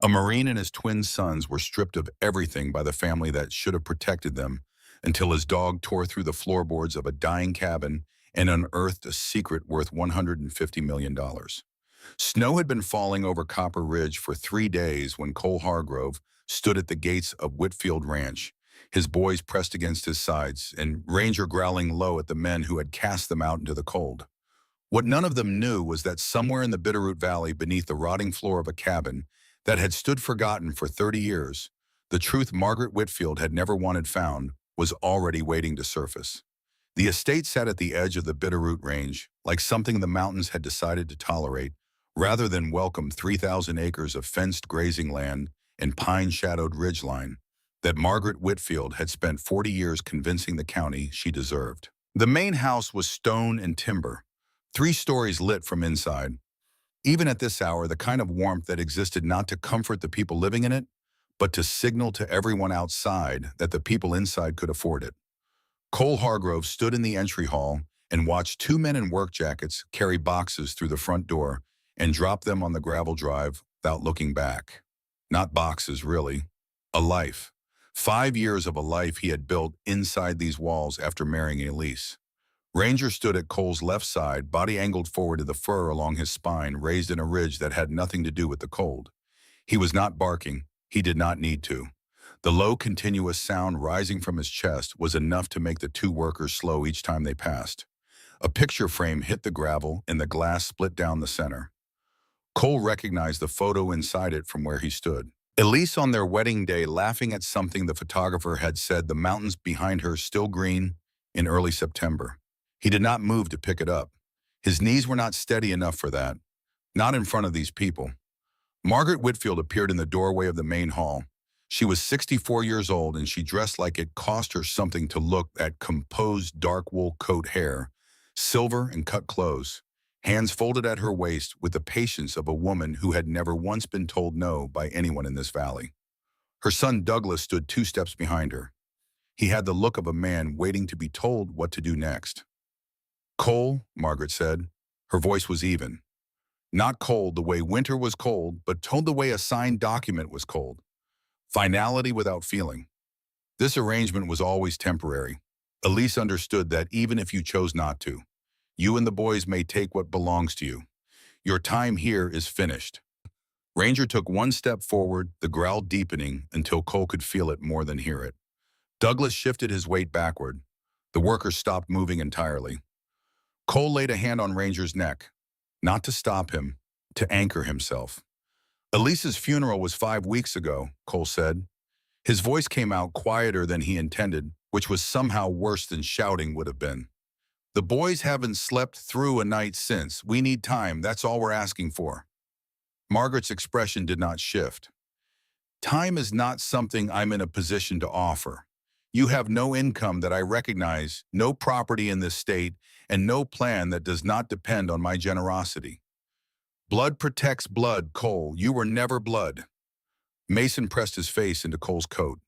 A Marine and his twin sons were stripped of everything by the family that should have protected them until his dog tore through the floorboards of a dying cabin and unearthed a secret worth $150 million. Snow had been falling over Copper Ridge for 3 days when Cole Hargrove stood at the gates of Whitfield Ranch, his boys pressed against his sides, and Ranger growling low at the men who had cast them out into the cold. What none of them knew was that somewhere in the Bitterroot Valley beneath the rotting floor of a cabin that had stood forgotten for 30 years, the truth Margaret Whitfield had never wanted found was already waiting to surface. The estate sat at the edge of the Bitterroot Range, like something the mountains had decided to tolerate, rather than welcome 3,000 acres of fenced grazing land and pine-shadowed ridgeline that Margaret Whitfield had spent 40 years convincing the county she deserved. The main house was stone and timber, 3 stories lit from inside. Even at this hour, the kind of warmth that existed not to comfort the people living in it, but to signal to everyone outside that the people inside could afford it. Cole Hargrove stood in the entry hall and watched 2 men in work jackets carry boxes through the front door and drop them on the gravel drive without looking back. Not boxes, really. A life. 5 years of a life he had built inside these walls after marrying Elise. Ranger stood at Cole's left side, body angled forward to the fur along his spine, raised in a ridge that had nothing to do with the cold. He was not barking. He did not need to. The low, continuous sound rising from his chest was enough to make the 2 workers slow each time they passed. A picture frame hit the gravel and the glass split down the center. Cole recognized the photo inside it from where he stood. Elise on their wedding day laughing at something the photographer had said, the mountains behind her still green in early September. He did not move to pick it up. His knees were not steady enough for that. Not in front of these people. Margaret Whitfield appeared in the doorway of the main hall. She was 64 years old and she dressed like it cost her something to look at composed dark wool coat hair, silver and cut clothes, hands folded at her waist with the patience of a woman who had never once been told no by anyone in this valley. Her son Douglas stood 2 steps behind her. He had the look of a man waiting to be told what to do next. "Cole," Margaret said. Her voice was even. Not cold the way winter was cold, but told the way a signed document was cold. Finality without feeling. This arrangement was always temporary. Elise understood that even if you chose not to, you and the boys may take what belongs to you. Your time here is finished. Ranger took 1 step forward, the growl deepening until Cole could feel it more than hear it. Douglas shifted his weight backward. The worker stopped moving entirely. Cole laid a hand on Ranger's neck, not to stop him, to anchor himself. "Elise's funeral was 5 weeks ago," Cole said. His voice came out quieter than he intended, which was somehow worse than shouting would have been. "The boys haven't slept through a night since. We need time, that's all we're asking for." Margaret's expression did not shift. "Time is not something I'm in a position to offer. You have no income that I recognize, no property in this state, and no plan that does not depend on my generosity. Blood protects blood, Cole. You were never blood." Mason pressed his face into Cole's coat.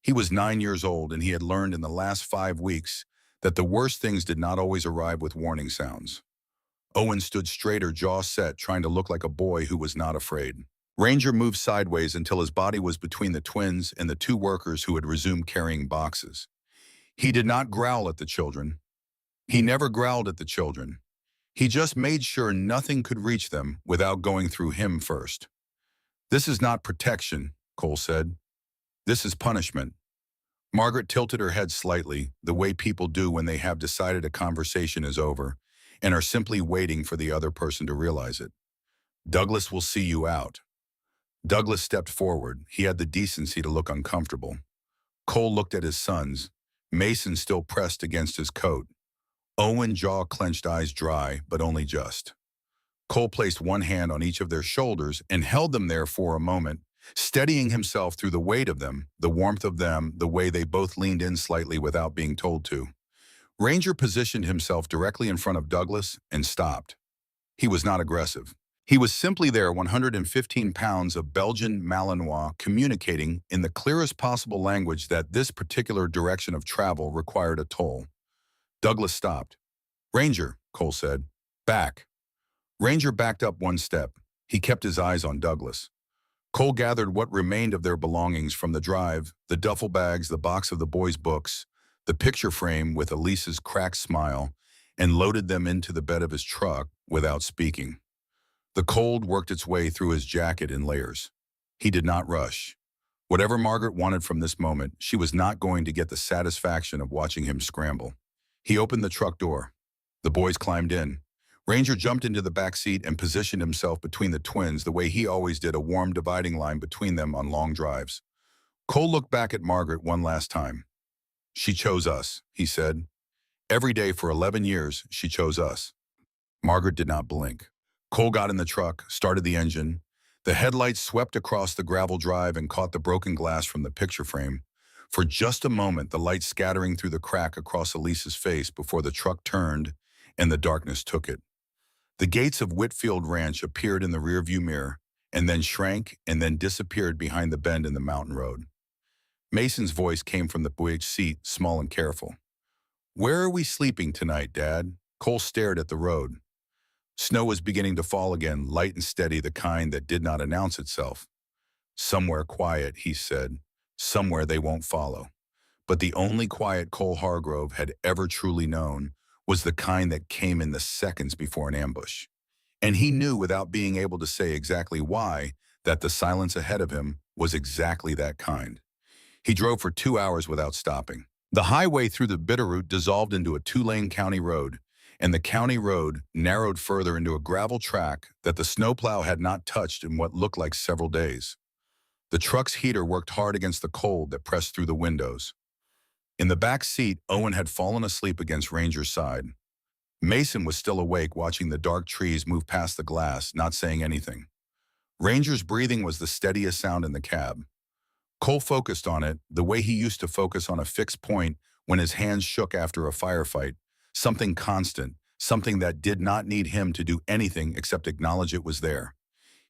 He was 9 years old, and he had learned in the last 5 weeks that the worst things did not always arrive with warning sounds. Owen stood straighter, jaw set, trying to look like a boy who was not afraid. Ranger moved sideways until his body was between the twins and the 2 workers who had resumed carrying boxes. He did not growl at the children. He never growled at the children. He just made sure nothing could reach them without going through him first. "This is not protection," Cole said. "This is punishment." Margaret tilted her head slightly, the way people do when they have decided a conversation is over and are simply waiting for the other person to realize it. "Douglas will see you out." Douglas stepped forward. He had the decency to look uncomfortable. Cole looked at his sons, Mason still pressed against his coat. Owen, jaw clenched, eyes dry, but only just. Cole placed one hand on each of their shoulders and held them there for a moment, steadying himself through the weight of them, the warmth of them, the way they both leaned in slightly without being told to. Ranger positioned himself directly in front of Douglas and stopped. He was not aggressive. He was simply there, 115 pounds of Belgian Malinois, communicating in the clearest possible language that this particular direction of travel required a toll. Douglas stopped. "Ranger," Cole said. "Back." Ranger backed up 1 step. He kept his eyes on Douglas. Cole gathered what remained of their belongings from the drive, the duffel bags, the box of the boys' books, the picture frame with Elise's cracked smile, and loaded them into the bed of his truck without speaking. The cold worked its way through his jacket in layers. He did not rush. Whatever Margaret wanted from this moment, she was not going to get the satisfaction of watching him scramble. He opened the truck door. The boys climbed in. Ranger jumped into the back seat and positioned himself between the twins the way he always did, a warm dividing line between them on long drives. Cole looked back at Margaret one last time. "She chose us," he said. "Every day for 11 years, she chose us." Margaret did not blink. Cole got in the truck, started the engine. The headlights swept across the gravel drive and caught the broken glass from the picture frame. For just a moment, the light scattering through the crack across Elise's face before the truck turned and the darkness took it. The gates of Whitfield Ranch appeared in the rearview mirror, and then shrank and then disappeared behind the bend in the mountain road. Mason's voice came from the boy's seat, small and careful. "Where are we sleeping tonight, Dad?" Cole stared at the road. Snow was beginning to fall again, light and steady, the kind that did not announce itself. "Somewhere quiet," he said. "Somewhere they won't follow." But the only quiet Cole Hargrove had ever truly known was the kind that came in the seconds before an ambush. And he knew, without being able to say exactly why, that the silence ahead of him was exactly that kind. He drove for 2 hours without stopping. The highway through the Bitterroot dissolved into a 2-lane county road, and the county road narrowed further into a gravel track that the snowplow had not touched in what looked like several days. The truck's heater worked hard against the cold that pressed through the windows. In the back seat, Owen had fallen asleep against Ranger's side. Mason was still awake, watching the dark trees move past the glass, not saying anything. Ranger's breathing was the steadiest sound in the cab. Cole focused on it, the way he used to focus on a fixed point when his hands shook after a firefight, something constant, something that did not need him to do anything except acknowledge it was there.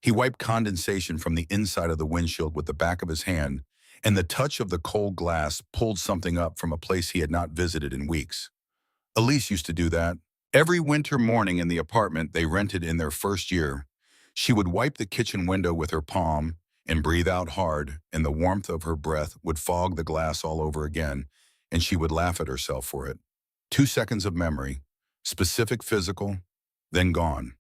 He wiped condensation from the inside of the windshield with the back of his hand, and the touch of the cold glass pulled something up from a place he had not visited in weeks. Elise used to do that. Every winter morning in the apartment they rented in their first year, she would wipe the kitchen window with her palm and breathe out hard, and the warmth of her breath would fog the glass all over again, and she would laugh at herself for it. 2 seconds of memory, specific physical, then gone.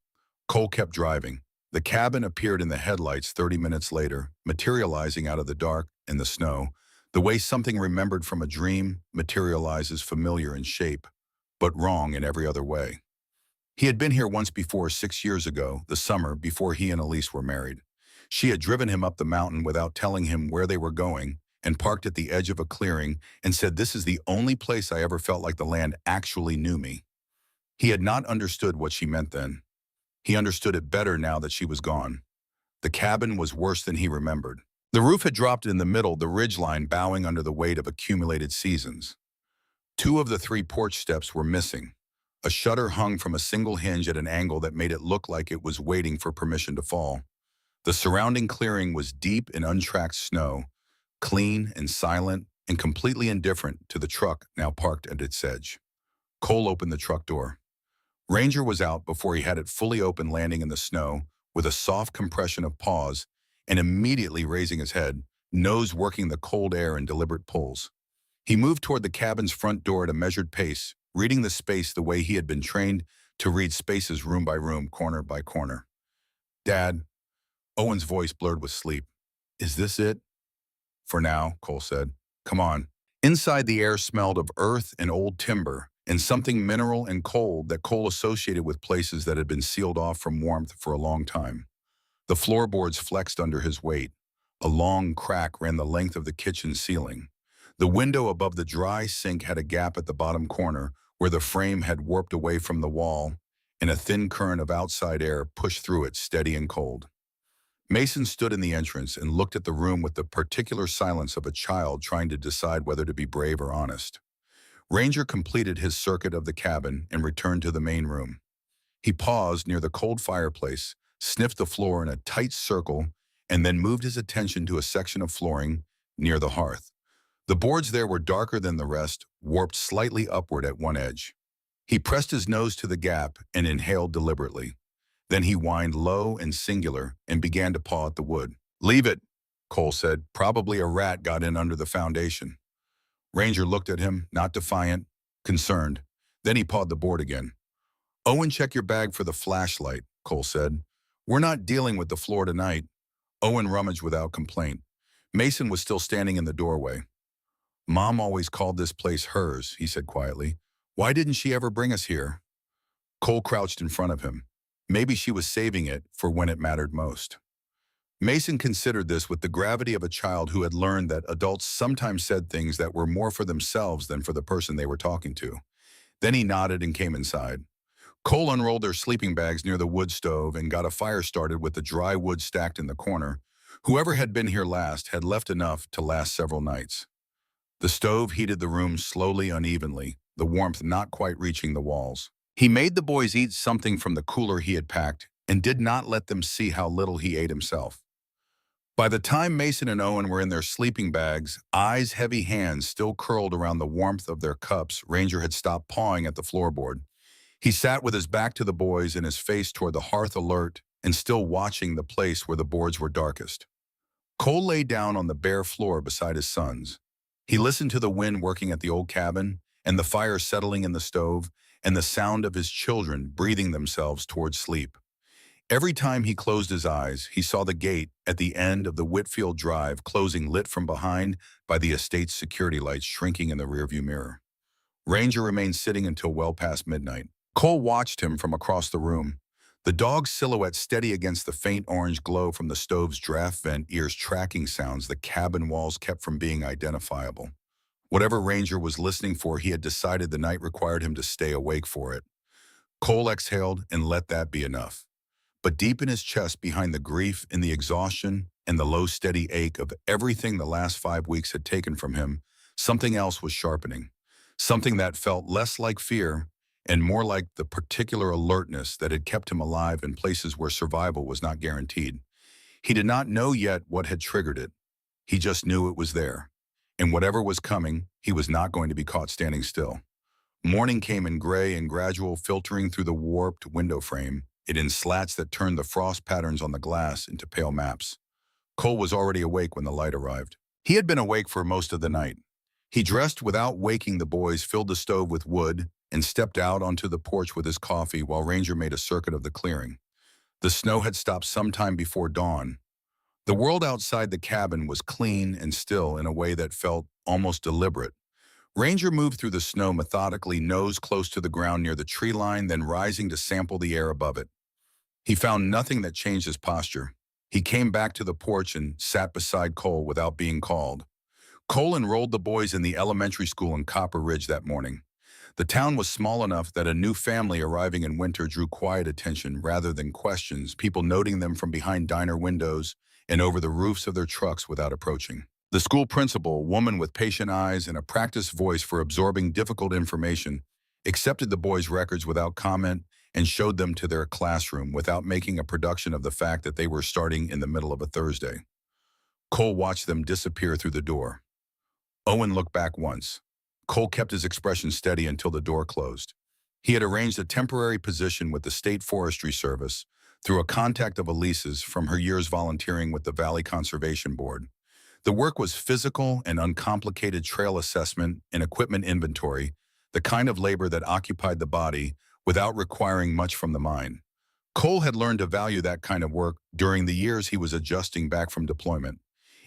Cole kept driving. The cabin appeared in the headlights 30 minutes later, materializing out of the dark and the snow, the way something remembered from a dream materializes, familiar in shape, but wrong in every other way. He had been here once before, 6 years ago, the summer before he and Elise were married. She had driven him up the mountain without telling him where they were going, and parked at the edge of a clearing and said, "This is the only place I ever felt like the land actually knew me." He had not understood what she meant then. He understood it better now that she was gone. The cabin was worse than he remembered. The roof had dropped in the middle, the ridgeline bowing under the weight of accumulated seasons. 2 of the 3 porch steps were missing. A shutter hung from a single hinge at an angle that made it look like it was waiting for permission to fall. The surrounding clearing was deep in untracked snow, clean and silent and completely indifferent to the truck now parked at its edge. Cole opened the truck door. Ranger was out before he had it fully open, landing in the snow with a soft compression of paws and immediately raising his head, nose working the cold air in deliberate pulls. He moved toward the cabin's front door at a measured pace, reading the space the way he had been trained to read spaces, room by room, corner by corner. "Dad," Owen's voice blurred with sleep. "Is this it?" "For now," Cole said. "Come on." Inside, the air smelled of earth and old timber, and something mineral and cold that Cole associated with places that had been sealed off from warmth for a long time. The floorboards flexed under his weight. A long crack ran the length of the kitchen ceiling. The window above the dry sink had a gap at the bottom corner where the frame had warped away from the wall, and a thin current of outside air pushed through it, steady and cold. Mason stood in the entrance and looked at the room with the particular silence of a child trying to decide whether to be brave or honest. Ranger completed his circuit of the cabin and returned to the main room. He paused near the cold fireplace, sniffed the floor in a tight circle, and then moved his attention to a section of flooring near the hearth. The boards there were darker than the rest, warped slightly upward at one edge. He pressed his nose to the gap and inhaled deliberately. Then he whined low and singular and began to paw at the wood. Leave it, Cole said. Probably a rat got in under the foundation. Ranger looked at him, not defiant, concerned. Then he pawed the board again. Owen, check your bag for the flashlight, Cole said. We're not dealing with the floor tonight. Owen rummaged without complaint. Mason was still standing in the doorway. Mom always called this place hers, he said quietly. Why didn't she ever bring us here? Cole crouched in front of him. Maybe she was saving it for when it mattered most. Mason considered this with the gravity of a child who had learned that adults sometimes said things that were more for themselves than for the person they were talking to. Then he nodded and came inside. Cole unrolled their sleeping bags near the wood stove and got a fire started with the dry wood stacked in the corner. Whoever had been here last had left enough to last several nights. The stove heated the room slowly, unevenly, the warmth not quite reaching the walls. He made the boys eat something from the cooler he had packed and did not let them see how little he ate himself. By the time Mason and Owen were in their sleeping bags, eyes, heavy hands still curled around the warmth of their cups, Ranger had stopped pawing at the floorboard. He sat with his back to the boys and his face toward the hearth, alert and still watching the place where the boards were darkest. Cole lay down on the bare floor beside his sons. He listened to the wind working at the old cabin and the fire settling in the stove and the sound of his children breathing themselves toward sleep. Every time he closed his eyes, he saw the gate at the end of the Whitfield Drive closing, lit from behind by the estate's security lights shrinking in the rearview mirror. Ranger remained sitting until well past midnight. Cole watched him from across the room, the dog's silhouette steady against the faint orange glow from the stove's draft vent, ears tracking sounds the cabin walls kept from being identifiable. Whatever Ranger was listening for, he had decided the night required him to stay awake for it. Cole exhaled and let that be enough. But deep in his chest, behind the grief and the exhaustion and the low, steady ache of everything the last 5 weeks had taken from him, something else was sharpening. Something that felt less like fear and more like the particular alertness that had kept him alive in places where survival was not guaranteed. He did not know yet what had triggered it. He just knew it was there. And whatever was coming, he was not going to be caught standing still. Morning came in gray and gradual, filtering through the warped window frame, it in slats that turned the frost patterns on the glass into pale maps. Cole was already awake when the light arrived. He had been awake for most of the night. He dressed without waking the boys, filled the stove with wood, and stepped out onto the porch with his coffee while Ranger made a circuit of the clearing. The snow had stopped sometime before dawn. The world outside the cabin was clean and still in a way that felt almost deliberate. Ranger moved through the snow methodically, nose close to the ground near the tree line, then rising to sample the air above it. He found nothing that changed his posture. He came back to the porch and sat beside Cole without being called. Cole enrolled the boys in the elementary school in Copper Ridge that morning. The town was small enough that a new family arriving in winter drew quiet attention rather than questions, people noting them from behind diner windows and over the roofs of their trucks without approaching. The school principal, a woman with patient eyes and a practiced voice for absorbing difficult information, accepted the boys' records without comment and showed them to their classroom without making a production of the fact that they were starting in the middle of a Thursday. Cole watched them disappear through the door. Owen looked back once. Cole kept his expression steady until the door closed. He had arranged a temporary position with the State Forestry Service through a contact of Elise's from her years volunteering with the Valley Conservation Board. The work was physical and uncomplicated trail assessment and equipment inventory, the kind of labor that occupied the body without requiring much from the mind. Cole had learned to value that kind of work during the years he was adjusting back from deployment.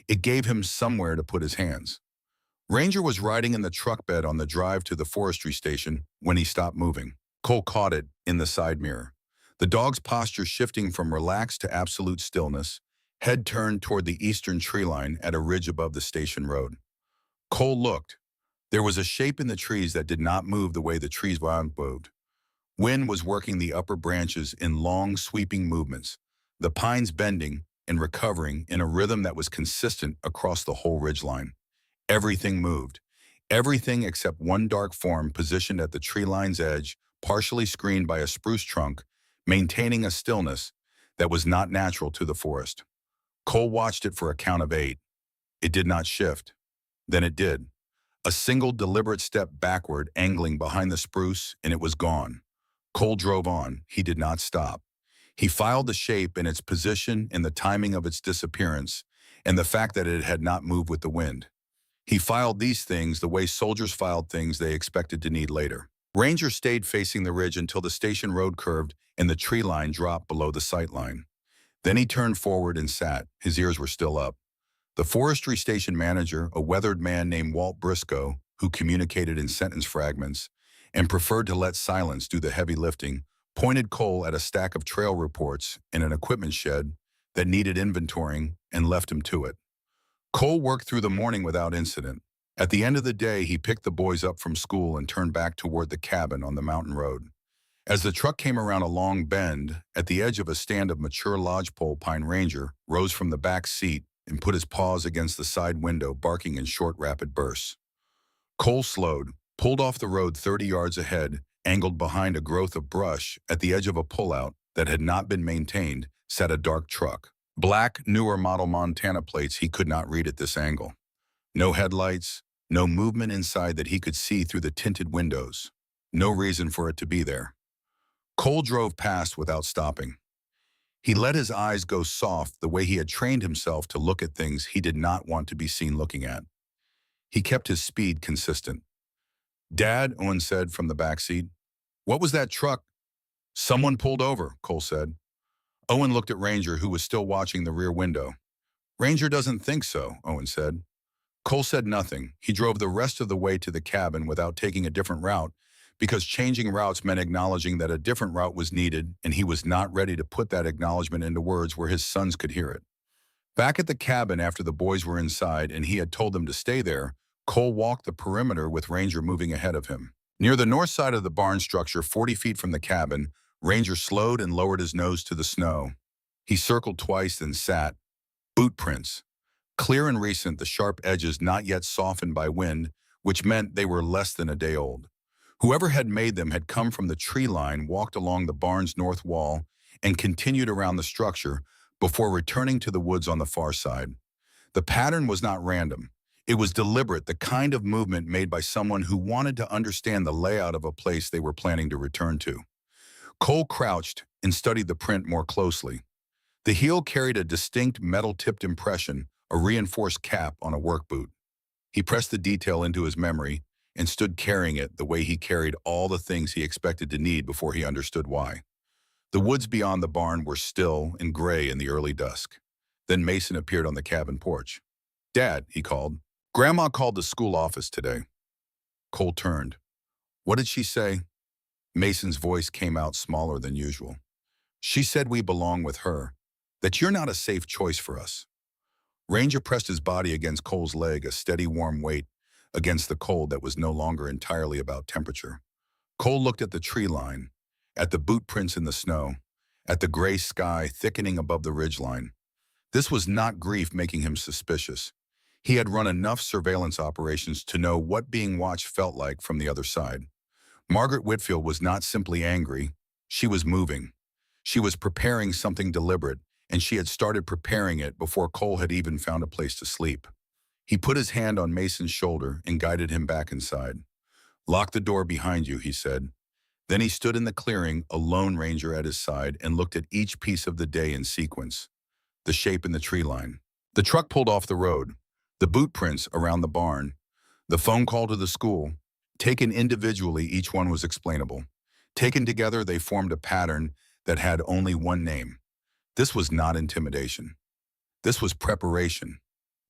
It gave him somewhere to put his hands. Ranger was riding in the truck bed on the drive to the forestry station when he stopped moving. Cole caught it in the side mirror. The dog's posture shifting from relaxed to absolute stillness, head turned toward the eastern tree line at a ridge above the station road. Cole looked. There was a shape in the trees that did not move the way the trees moved. Wind was working the upper branches in long, sweeping movements, the pines bending and recovering in a rhythm that was consistent across the whole ridgeline. Everything moved. Everything except one dark form positioned at the tree line's edge, partially screened by a spruce trunk, maintaining a stillness that was not natural to the forest. Cole watched it for a count of 8. It did not shift. Then it did. A single deliberate step backward, angling behind the spruce, and it was gone. Cole drove on. He did not stop. He filed the shape and its position and the timing of its disappearance, and the fact that it had not moved with the wind. He filed these things the way soldiers filed things they expected to need later. Ranger stayed facing the ridge until the station road curved and the tree line dropped below the sight line. Then he turned forward and sat. His ears were still up. The forestry station manager, a weathered man named Walt Briscoe, who communicated in sentence fragments and preferred to let silence do the heavy lifting, pointed Cole at a stack of trail reports in an equipment shed that needed inventorying and left him to it. Cole worked through the morning without incident. At the end of the day, he picked the boys up from school and turned back toward the cabin on the mountain road. As the truck came around a long bend, at the edge of a stand of mature lodgepole, Pine Ranger rose from the back seat and put his paws against the side window, barking in short, rapid bursts. Cole slowed, pulled off the road 30 yards ahead, angled behind a growth of brush. At the edge of a pullout that had not been maintained sat a dark truck. Black, newer model Montana plates he could not read at this angle. No headlights, no movement inside that he could see through the tinted windows. No reason for it to be there. Cole drove past without stopping. He let his eyes go soft the way he had trained himself to look at things he did not want to be seen looking at. He kept his speed consistent. "Dad," Owen said from the back seat. "What was that truck?" "Someone pulled over," Cole said. Owen looked at Ranger, who was still watching the rear window. "Ranger doesn't think so," Owen said. Cole said nothing. He drove the rest of the way to the cabin without taking a different route, because changing routes meant acknowledging that a different route was needed, and he was not ready to put that acknowledgement into words where his sons could hear it. Back at the cabin after the boys were inside and he had told them to stay there, Cole walked the perimeter with Ranger moving ahead of him. Near the north side of the barn structure, 40 feet from the cabin, Ranger slowed and lowered his nose to the snow. He circled twice and sat. Boot prints. Clear and recent, the sharp edges not yet softened by wind, which meant they were less than a day old. Whoever had made them had come from the tree line, walked along the barn's north wall, and continued around the structure before returning to the woods on the far side. The pattern was not random. It was deliberate, the kind of movement made by someone who wanted to understand the layout of a place they were planning to return to. Cole crouched and studied the print more closely. The heel carried a distinct metal-tipped impression, a reinforced cap on a work boot. He pressed the detail into his memory and stood carrying it the way he carried all the things he expected to need before he understood why. The woods beyond the barn were still and gray in the early dusk. Then Mason appeared on the cabin porch. "Dad," he called. "Grandma called the school office today." Cole turned. "What did she say?" Mason's voice came out smaller than usual. "She said we belong with her, that you're not a safe choice for us." Ranger pressed his body against Cole's leg, a steady warm weight against the cold that was no longer entirely about temperature. Cole looked at the tree line, at the boot prints in the snow, at the gray sky thickening above the ridgeline. This was not grief making him suspicious. He had run enough surveillance operations to know what being watched felt like from the other side. Margaret Whitfield was not simply angry. She was moving. She was preparing something deliberate, and she had started preparing it before Cole had even found a place to sleep. He put his hand on Mason's shoulder and guided him back inside. "Lock the door behind you," he said. Then he stood in the clearing, a lone ranger at his side, and looked at each piece of the day in sequence. The shape in the tree line. The truck pulled off the road. The boot prints around the barn. The phone call to the school. Taken individually, each one was explainable. Taken together, they formed a pattern that had only one name. This was not intimidation. This was preparation,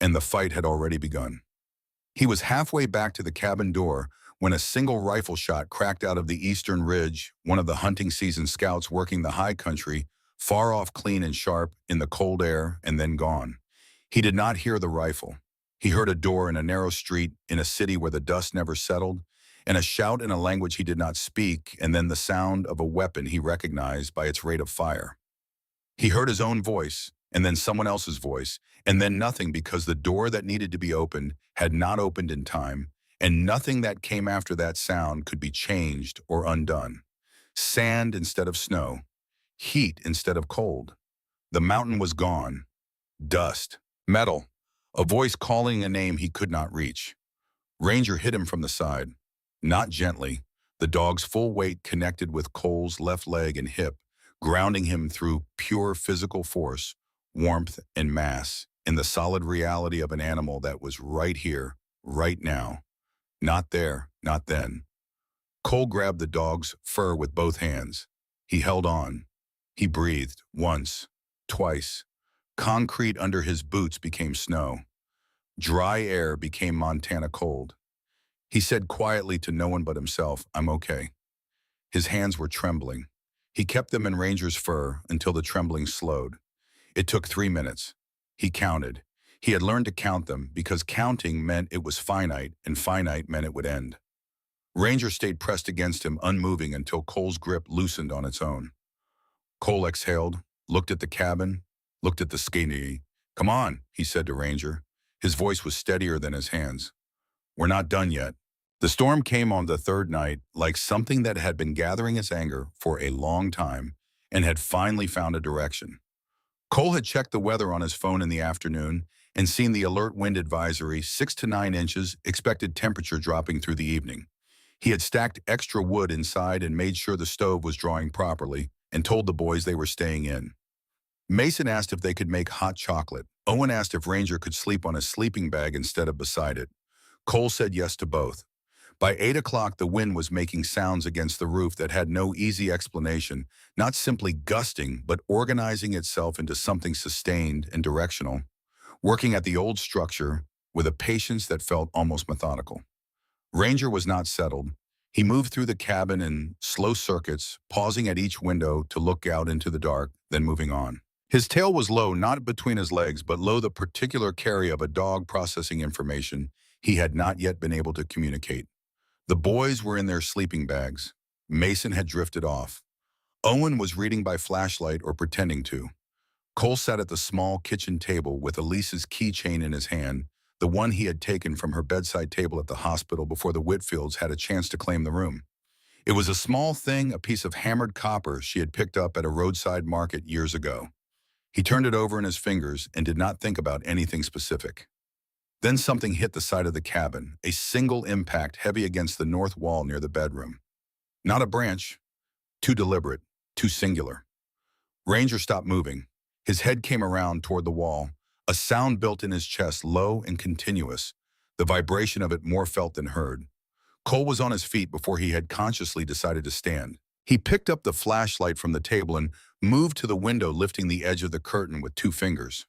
and the fight had already begun. He was halfway back to the cabin door when a single rifle shot cracked out of the eastern ridge, one of the hunting season scouts working the high country, far off, clean and sharp, in the cold air, and then gone. He did not hear the rifle. He heard a door in a narrow street in a city where the dust never settled, and a shout in a language he did not speak, and then the sound of a weapon he recognized by its rate of fire. He heard his own voice, and then someone else's voice, and then nothing, because the door that needed to be opened had not opened in time, and nothing that came after that sound could be changed or undone. Sand instead of snow, heat instead of cold. The mountain was gone. Dust, metal, a voice calling a name he could not reach. Ranger hit him from the side, not gently. The dog's full weight connected with Cole's left leg and hip, grounding him through pure physical force, warmth, and mass in the solid reality of an animal that was right here, right now. Not there, not then. Cole grabbed the dog's fur with both hands. He held on. He breathed once, twice. Concrete under his boots became snow. Dry air became Montana cold. He said quietly to no one but himself, "I'm okay." His hands were trembling. He kept them in Ranger's fur until the trembling slowed. It took 3 minutes. He counted. He had learned to count them because counting meant it was finite, and finite meant it would end. Ranger stayed pressed against him, unmoving until Cole's grip loosened on its own. Cole exhaled, looked at the cabin, looked at the skinny. "Come on," he said to Ranger. His voice was steadier than his hands. "We're not done yet." The storm came on the third night like something that had been gathering its anger for a long time and had finally found a direction. Cole had checked the weather on his phone in the afternoon and seen the alert wind advisory, 6 to 9 inches, expected temperature dropping through the evening. He had stacked extra wood inside and made sure the stove was drawing properly and told the boys they were staying in. Mason asked if they could make hot chocolate. Owen asked if Ranger could sleep on his sleeping bag instead of beside it. Cole said yes to both. By 8 o'clock, the wind was making sounds against the roof that had no easy explanation, not simply gusting, but organizing itself into something sustained and directional, working at the old structure with a patience that felt almost methodical. Ranger was not settled. He moved through the cabin in slow circuits, pausing at each window to look out into the dark, then moving on. His tail was low, not between his legs, but low, the particular carry of a dog processing information he had not yet been able to communicate. The boys were in their sleeping bags. Mason had drifted off. Owen was reading by flashlight or pretending to. Cole sat at the small kitchen table with Elise's keychain in his hand, the one he had taken from her bedside table at the hospital before the Whitfields had a chance to claim the room. It was a small thing, a piece of hammered copper she had picked up at a roadside market years ago. He turned it over in his fingers and did not think about anything specific. Then something hit the side of the cabin, a single impact heavy against the north wall near the bedroom. Not a branch, too deliberate, too singular. Ranger stopped moving. His head came around toward the wall, a sound built in his chest, low and continuous, the vibration of it more felt than heard. Cole was on his feet before he had consciously decided to stand. He picked up the flashlight from the table and moved to the window, lifting the edge of the curtain with 2 fingers.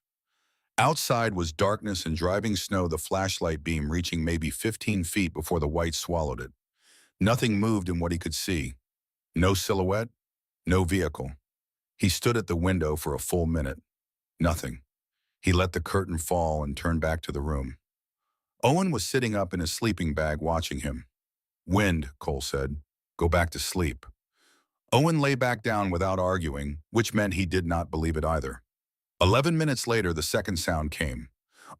Outside was darkness and driving snow, the flashlight beam reaching maybe 15 feet before the white swallowed it. Nothing moved in what he could see. No silhouette, no vehicle. He stood at the window for a full minute. Nothing. He let the curtain fall and turned back to the room. Owen was sitting up in his sleeping bag watching him. "Wind," Cole said. "Go back to sleep." Owen lay back down without arguing, which meant he did not believe it either. 11 minutes later, the second sound came.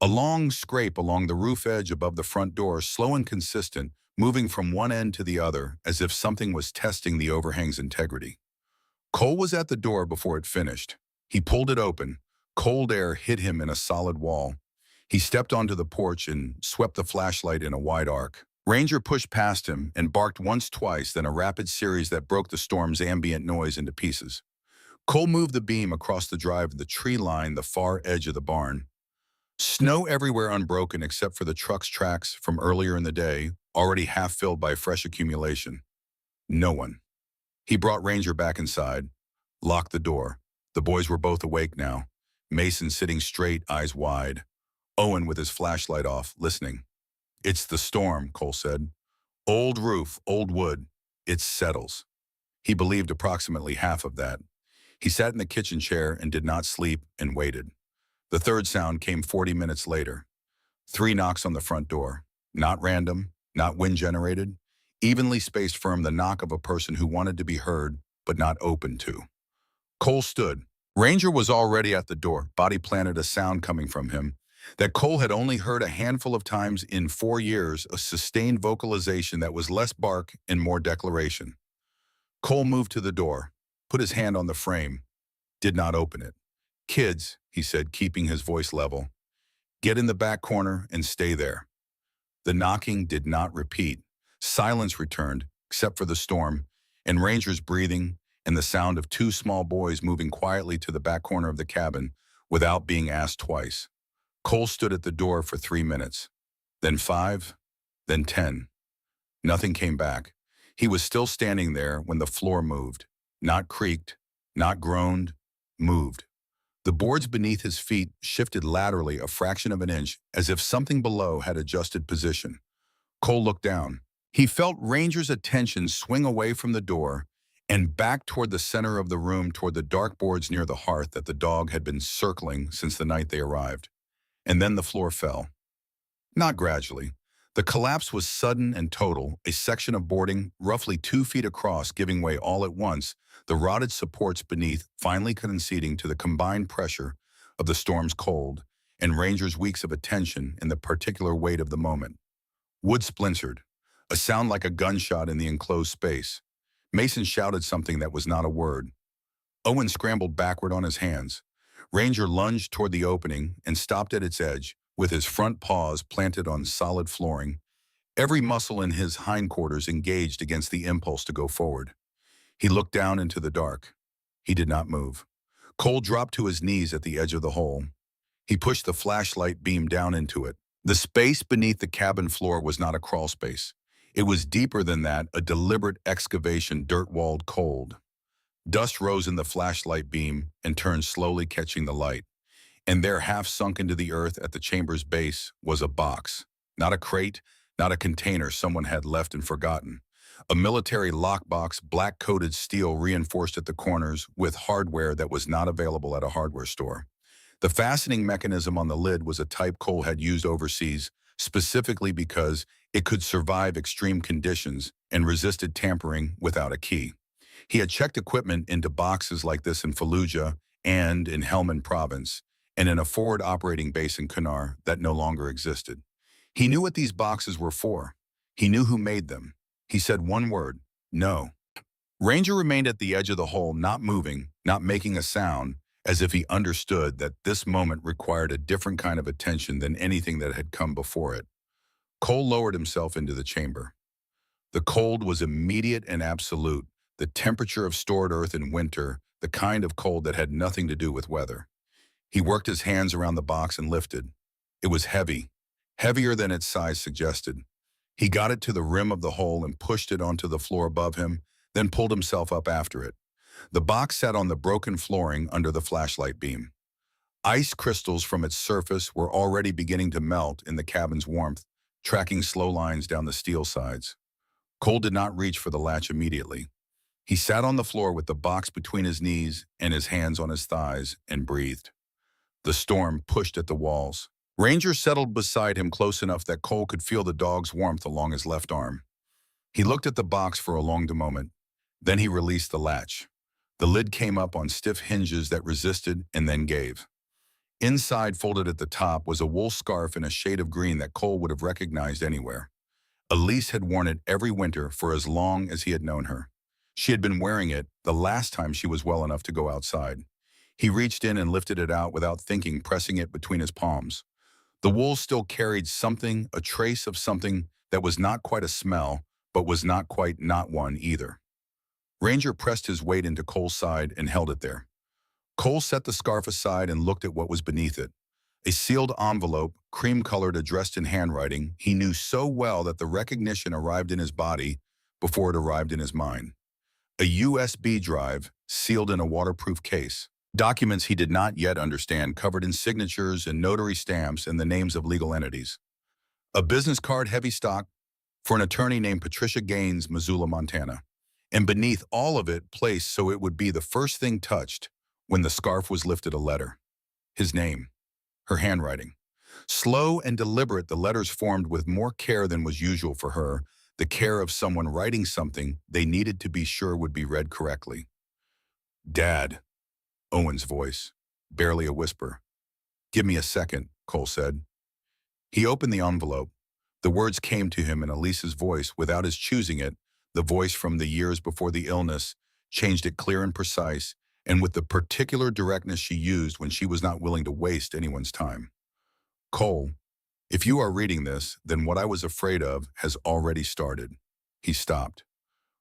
A long scrape along the roof edge above the front door, slow and consistent, moving from one end to the other as if something was testing the overhang's integrity. Cole was at the door before it finished. He pulled it open. Cold air hit him in a solid wall. He stepped onto the porch and swept the flashlight in a wide arc. Ranger pushed past him and barked once, twice, then a rapid series that broke the storm's ambient noise into pieces. Cole moved the beam across the drive to the tree line, the far edge of the barn. Snow everywhere, unbroken except for the truck's tracks from earlier in the day, already half filled by fresh accumulation. No one. He brought Ranger back inside, locked the door. The boys were both awake now. Mason sitting straight, eyes wide. Owen with his flashlight off, listening. "It's the storm," Cole said. "Old roof, old wood. It settles." He believed approximately half of that. He sat in the kitchen chair and did not sleep and waited. The third sound came 40 minutes later. 3 knocks on the front door. Not random, not wind-generated, evenly spaced, firm, the knock of a person who wanted to be heard but not open to. Cole stood. Ranger was already at the door, body planted, a sound coming from him that Cole had only heard a handful of times in 4 years, a sustained vocalization that was less bark and more declaration. Cole moved to the door, put his hand on the frame, did not open it. "Kids," he said, keeping his voice level, "get in the back corner and stay there." The knocking did not repeat. Silence returned, except for the storm, and Ranger's breathing, and the sound of two small boys moving quietly to the back corner of the cabin without being asked twice. Cole stood at the door for 3 minutes, then 5, then 10. Nothing came back. He was still standing there when the floor moved. Not creaked, not groaned, moved. The boards beneath his feet shifted laterally a fraction of an inch as if something below had adjusted position. Cole looked down. He felt Ranger's attention swing away from the door and back toward the center of the room toward the dark boards near the hearth that the dog had been circling since the night they arrived. And then the floor fell. Not gradually. The collapse was sudden and total, a section of boarding roughly 2 feet across giving way all at once, the rotted supports beneath finally conceding to the combined pressure of the storm's cold and Ranger's weeks of attention and the particular weight of the moment. Wood splintered, a sound like a gunshot in the enclosed space. Mason shouted something that was not a word. Owen scrambled backward on his hands. Ranger lunged toward the opening and stopped at its edge, with his front paws planted on solid flooring, every muscle in his hindquarters engaged against the impulse to go forward. He looked down into the dark. He did not move. Cole dropped to his knees at the edge of the hole. He pushed the flashlight beam down into it. The space beneath the cabin floor was not a crawl space. It was deeper than that, a deliberate excavation dirt-walled cold. Dust rose in the flashlight beam and turned slowly catching the light. And there, half sunk into the earth at the chamber's base, was a box. Not a crate, not a container someone had left and forgotten. A military lockbox, black-coated steel reinforced at the corners with hardware that was not available at a hardware store. The fastening mechanism on the lid was a type Cole had used overseas, specifically because it could survive extreme conditions and resisted tampering without a key. He had checked equipment into boxes like this in Fallujah and in Helmand Province, and in a forward operating base in Kunar that no longer existed. He knew what these boxes were for. He knew who made them. He said one word: no. Ranger remained at the edge of the hole, not moving, not making a sound, as if he understood that this moment required a different kind of attention than anything that had come before it. Cole lowered himself into the chamber. The cold was immediate and absolute, the temperature of stored earth in winter, the kind of cold that had nothing to do with weather. He worked his hands around the box and lifted. It was heavy, heavier than its size suggested. He got it to the rim of the hole and pushed it onto the floor above him, then pulled himself up after it. The box sat on the broken flooring under the flashlight beam. Ice crystals from its surface were already beginning to melt in the cabin's warmth, tracking slow lines down the steel sides. Cole did not reach for the latch immediately. He sat on the floor with the box between his knees and his hands on his thighs and breathed. The storm pushed at the walls. Ranger settled beside him close enough that Cole could feel the dog's warmth along his left arm. He looked at the box for a long moment. Then he released the latch. The lid came up on stiff hinges that resisted and then gave. Inside, folded at the top, was a wool scarf in a shade of green that Cole would have recognized anywhere. Elise had worn it every winter for as long as he had known her. She had been wearing it the last time she was well enough to go outside. He reached in and lifted it out without thinking, pressing it between his palms. The wool still carried something, a trace of something that was not quite a smell, but was not quite not one either. Ranger pressed his weight into Cole's side and held it there. Cole set the scarf aside and looked at what was beneath it. A sealed envelope, cream-colored, addressed in handwriting he knew so well that the recognition arrived in his body before it arrived in his mind. A USB drive, sealed in a waterproof case. Documents he did not yet understand, covered in signatures and notary stamps and the names of legal entities. A business card, heavy stock, for an attorney named Patricia Gaines, Missoula, Montana. And beneath all of it, placed so it would be the first thing touched when the scarf was lifted, a letter. His name. Her handwriting. Slow and deliberate, the letters formed with more care than was usual for her, the care of someone writing something they needed to be sure would be read correctly. Dad. Owen's voice, barely a whisper. Give me a second, Cole said. He opened the envelope. The words came to him in Elise's voice without his choosing it, the voice from the years before the illness, changed it clear and precise, and with the particular directness she used when she was not willing to waste anyone's time. Cole, if you are reading this, then what I was afraid of has already started. He stopped.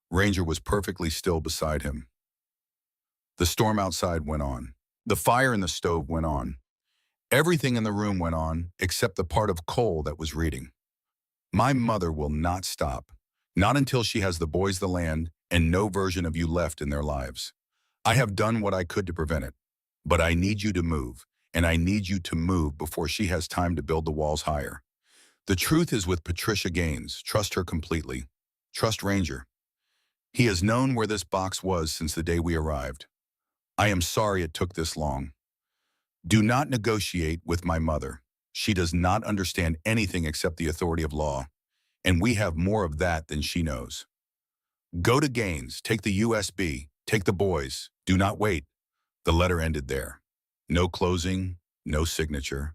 Ranger was perfectly still beside him. The storm outside went on. The fire in the stove went on. Everything in the room went on, except the part of Cole that was reading. My mother will not stop. Not until she has the boys the land and no version of you left in their lives. I have done what I could to prevent it. But I need you to move, and I need you to move before she has time to build the walls higher. The truth is with Patricia Gaines. Trust her completely. Trust Ranger. He has known where this box was since the day we arrived. I am sorry it took this long. Do not negotiate with my mother. She does not understand anything except the authority of law, and we have more of that than she knows. Go to Gaines, take the USB, take the boys. Do not wait. The letter ended there. No closing, no signature.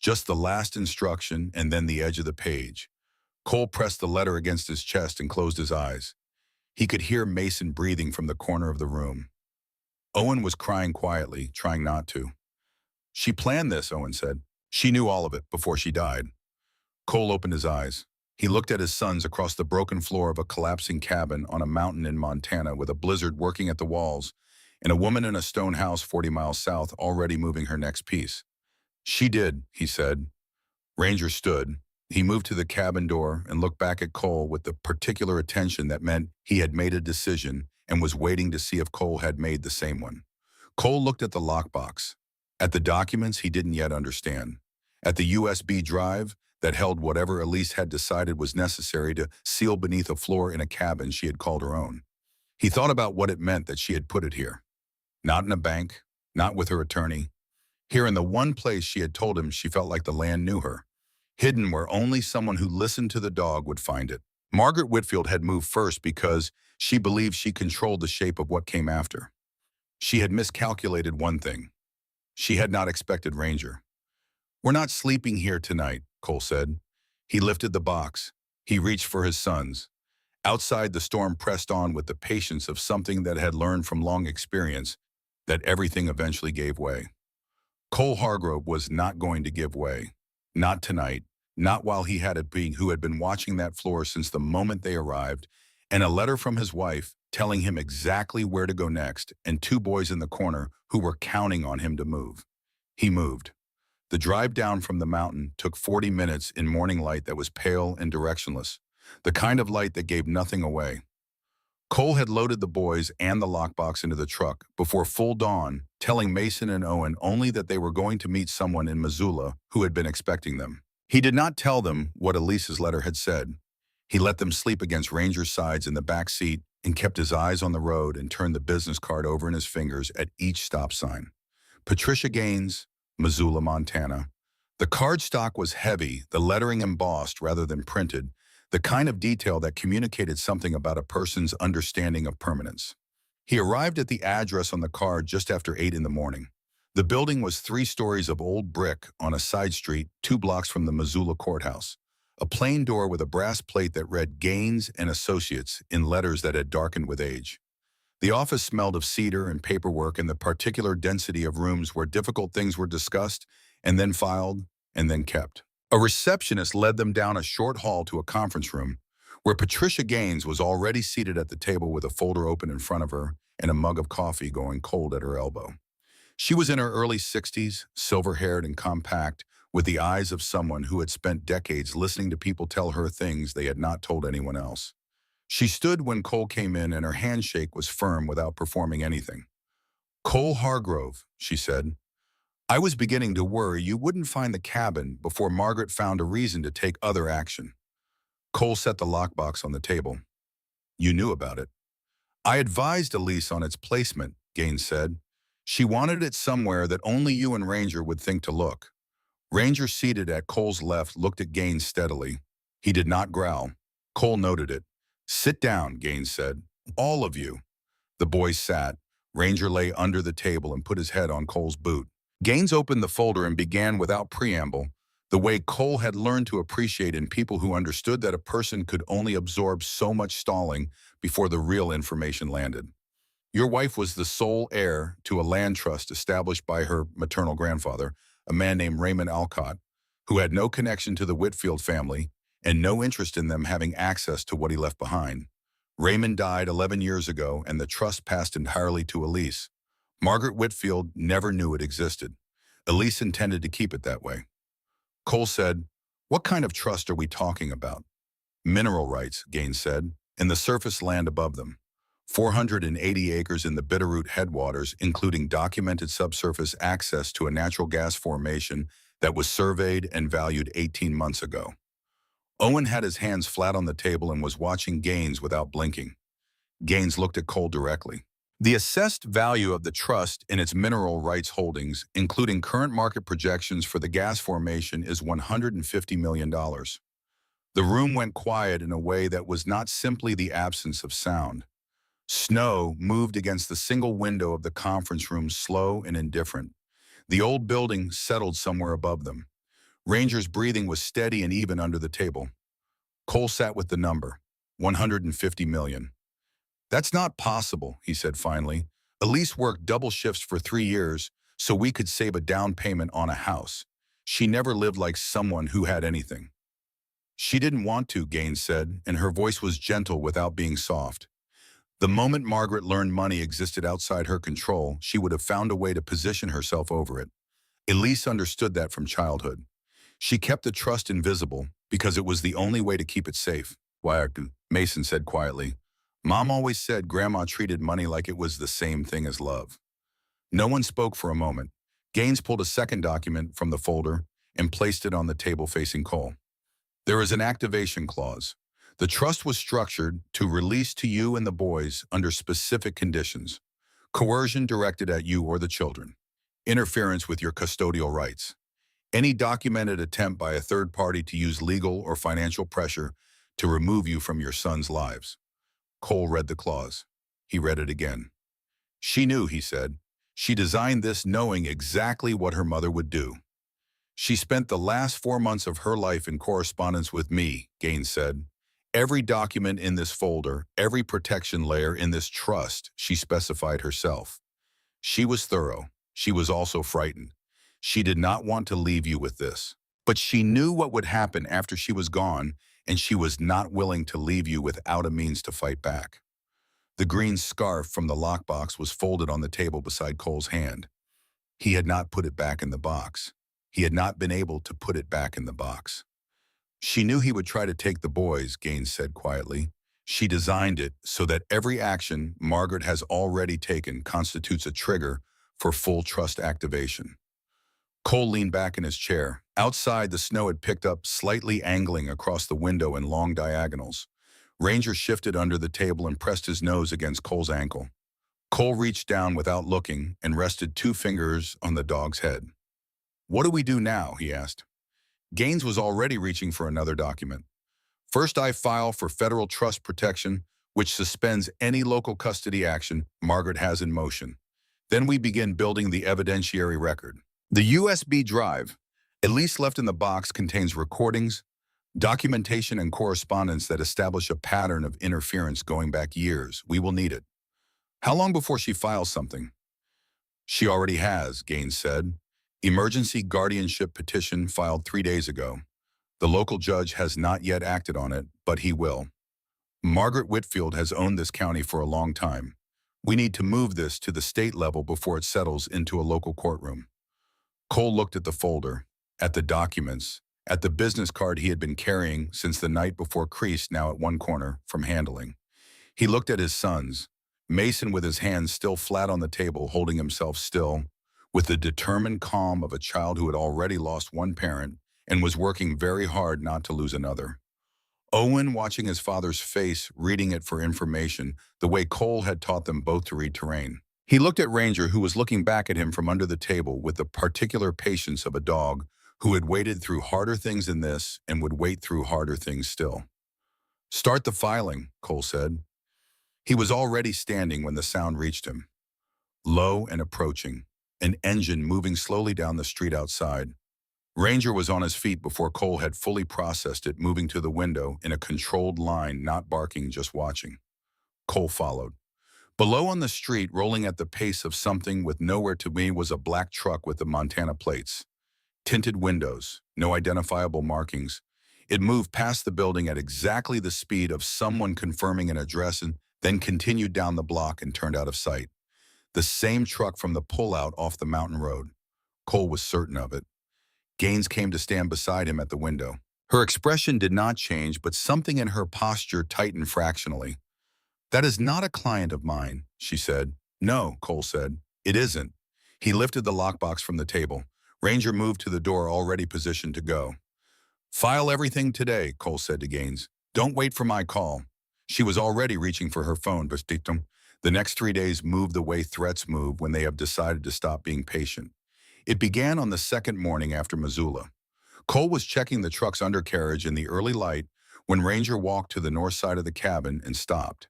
Just the last instruction and then the edge of the page. Cole pressed the letter against his chest and closed his eyes. He could hear Mason breathing from the corner of the room. Owen was crying quietly, trying not to. She planned this, Owen said. She knew all of it before she died. Cole opened his eyes. He looked at his sons across the broken floor of a collapsing cabin on a mountain in Montana with a blizzard working at the walls and a woman in a stone house 40 miles south already moving her next piece. She did, he said. Ranger stood. He moved to the cabin door and looked back at Cole with the particular attention that meant he had made a decision and was waiting to see if Cole had made the same one. Cole looked at the lockbox, at the documents he didn't yet understand, at the USB drive that held whatever Elise had decided was necessary to seal beneath a floor in a cabin she had called her own. He thought about what it meant that she had put it here. Not in a bank, not with her attorney. Here in the one place she had told him she felt like the land knew her. Hidden where only someone who listened to the dog would find it. Margaret Whitfield had moved first because she believed she controlled the shape of what came after. She had miscalculated one thing. She had not expected Ranger. We're not sleeping here tonight, Cole said. He lifted the box. He reached for his sons. Outside, the storm pressed on with the patience of something that had learned from long experience that everything eventually gave way. Cole Hargrove was not going to give way. Not tonight. Not while he had a being who had been watching that floor since the moment they arrived, and a letter from his wife telling him exactly where to go next, and two boys in the corner who were counting on him to move. He moved. The drive down from the mountain took 40 minutes in morning light that was pale and directionless, the kind of light that gave nothing away. Cole had loaded the boys and the lockbox into the truck before full dawn, telling Mason and Owen only that they were going to meet someone in Missoula who had been expecting them. He did not tell them what Elise's letter had said. He let them sleep against Ranger's sides in the back seat and kept his eyes on the road and turned the business card over in his fingers at each stop sign. Patricia Gaines, Missoula, Montana. The card stock was heavy, the lettering embossed rather than printed, the kind of detail that communicated something about a person's understanding of permanence. He arrived at the address on the card just after 8 in the morning. The building was 3 stories of old brick on a side street 2 blocks from the Missoula courthouse. A plain door with a brass plate that read Gaines and Associates in letters that had darkened with age. The office smelled of cedar and paperwork and the particular density of rooms where difficult things were discussed and then filed and then kept. A receptionist led them down a short hall to a conference room where Patricia Gaines was already seated at the table with a folder open in front of her and a mug of coffee going cold at her elbow. She was in her early 60s, silver-haired and compact, with the eyes of someone who had spent decades listening to people tell her things they had not told anyone else. She stood when Cole came in and her handshake was firm without performing anything. "Cole Hargrove," she said. "I was beginning to worry you wouldn't find the cabin before Margaret found a reason to take other action." Cole set the lockbox on the table. "You knew about it." "I advised Elise on its placement," Gaines said. "She wanted it somewhere that only you and Ranger would think to look." Ranger, seated at Cole's left, looked at Gaines steadily. He did not growl. Cole noted it. "Sit down," Gaines said. "All of you." The boys sat. Ranger lay under the table and put his head on Cole's boot. Gaines opened the folder and began without preamble, the way Cole had learned to appreciate in people who understood that a person could only absorb so much stalling before the real information landed. "Your wife was the sole heir to a land trust established by her maternal grandfather, a man named Raymond Alcott, who had no connection to the Whitfield family and no interest in them having access to what he left behind. Raymond died 11 years ago, and the trust passed entirely to Elise. Margaret Whitfield never knew it existed. Elise intended to keep it that way. Cole said, "What kind of trust are we talking about?" "Mineral rights," Gaines said, "in the surface land above them. 480 acres in the Bitterroot headwaters, including documented subsurface access to a natural gas formation that was surveyed and valued 18 months ago." Owen had his hands flat on the table and was watching Gaines without blinking. Gaines looked at Cole directly. "The assessed value of the trust in its mineral rights holdings, including current market projections for the gas formation, is $150 million. The room went quiet in a way that was not simply the absence of sound. Snow moved against the single window of the conference room, slow and indifferent. The old building settled somewhere above them. Ranger's breathing was steady and even under the table. Cole sat with the number, 150 million. "That's not possible," he said finally. "Elise worked double shifts for 3 years so we could save a down payment on a house. She never lived like someone who had anything." "She didn't want to," Gaines said, and her voice was gentle without being soft. "The moment Margaret learned money existed outside her control, she would have found a way to position herself over it. Elise understood that from childhood. She kept the trust invisible because it was the only way to keep it safe." Mason said quietly. "Mom always said Grandma treated money like it was the same thing as love." No one spoke for a moment. Gaines pulled a second document from the folder and placed it on the table facing Cole. "There is an activation clause. The trust was structured to release to you and the boys under specific conditions. Coercion directed at you or the children. Interference with your custodial rights. Any documented attempt by a third party to use legal or financial pressure to remove you from your sons' lives." Cole read the clause. He read it again. "She knew," he said. "She designed this knowing exactly what her mother would do." "She spent the last 4 months of her life in correspondence with me," Gaines said. "Every document in this folder, every protection layer in this trust, she specified herself. She was thorough. She was also frightened. She did not want to leave you with this. But she knew what would happen after she was gone, and she was not willing to leave you without a means to fight back." The green scarf from the lockbox was folded on the table beside Cole's hand. He had not put it back in the box. He had not been able to put it back in the box. "She knew he would try to take the boys," Gaines said quietly. "She designed it so that every action Margaret has already taken constitutes a trigger for full trust activation." Cole leaned back in his chair. Outside, the snow had picked up, slightly angling across the window in long diagonals. Ranger shifted under the table and pressed his nose against Cole's ankle. Cole reached down without looking and rested 2 fingers on the dog's head. "What do we do now?" he asked. Gaines was already reaching for another document. "First, I file for federal trust protection, which suspends any local custody action Margaret has in motion. Then we begin building the evidentiary record. The USB drive, at least left in the box, contains recordings, documentation, and correspondence that establish a pattern of interference going back years. We will need it." "How long before she files something?" "She already has," Gaines said. "Emergency guardianship petition filed 3 days ago. The local judge has not yet acted on it, but he will. Margaret Whitfield has owned this county for a long time. We need to move this to the state level before it settles into a local courtroom." Cole looked at the folder, at the documents, at the business card he had been carrying since the night before, creased now at one corner from handling. He looked at his sons, Mason with his hands still flat on the table, holding himself still, with the determined calm of a child who had already lost one parent and was working very hard not to lose another. Owen watching his father's face, reading it for information, the way Cole had taught them both to read terrain. He looked at Ranger, who was looking back at him from under the table with the particular patience of a dog who had waited through harder things than this and would wait through harder things still. "Start the filing," Cole said. He was already standing when the sound reached him. Low and approaching, an engine moving slowly down the street outside. Ranger was on his feet before Cole had fully processed it, moving to the window in a controlled line, not barking, just watching. Cole followed. Below on the street, rolling at the pace of something with nowhere to be, was a black truck with the Montana plates. Tinted windows, no identifiable markings. It moved past the building at exactly the speed of someone confirming an address and then continued down the block and turned out of sight. The same truck from the pullout off the mountain road. Cole was certain of it. Gaines came to stand beside him at the window. Her expression did not change, but something in her posture tightened fractionally. "That is not a client of mine," she said. "No," Cole said. "It isn't." He lifted the lockbox from the table. Ranger moved to the door, already positioned to go. "File everything today," Cole said to Gaines. "Don't wait for my call." She was already reaching for her phone, but the next 3 days moved the way threats move when they have decided to stop being patient. It began on the second morning after Missoula. Cole was checking the truck's undercarriage in the early light when Ranger walked to the north side of the cabin and stopped.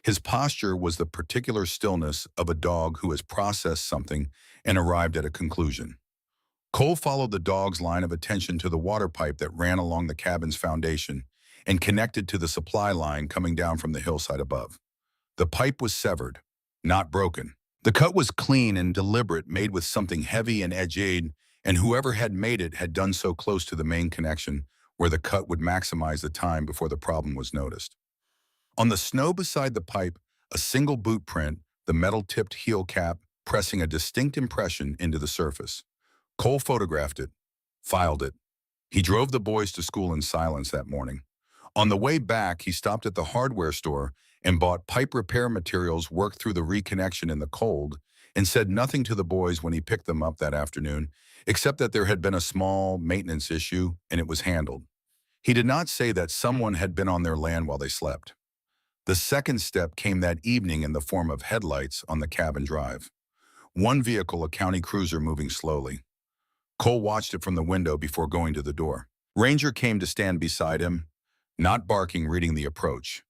His posture was the particular stillness of a dog who has processed something and arrived at a conclusion. Cole followed the dog's line of attention to the water pipe that ran along the cabin's foundation and connected to the supply line coming down from the hillside above. The pipe was severed, not broken. The cut was clean and deliberate, made with something heavy and edged, and whoever had made it had done so close to the main connection where the cut would maximize the time before the problem was noticed. On the snow beside the pipe, a single boot print, the metal-tipped heel cap, pressing a distinct impression into the surface. Cole photographed it, filed it. He drove the boys to school in silence that morning. On the way back, he stopped at the hardware store and bought pipe repair materials, worked through the reconnection in the cold, and said nothing to the boys when he picked them up that afternoon, except that there had been a small maintenance issue and it was handled. He did not say that someone had been on their land while they slept. The second step came that evening in the form of headlights on the cabin drive. One vehicle, a county cruiser, moving slowly. Cole watched it from the window before going to the door. Ranger came to stand beside him, not barking, reading the approach.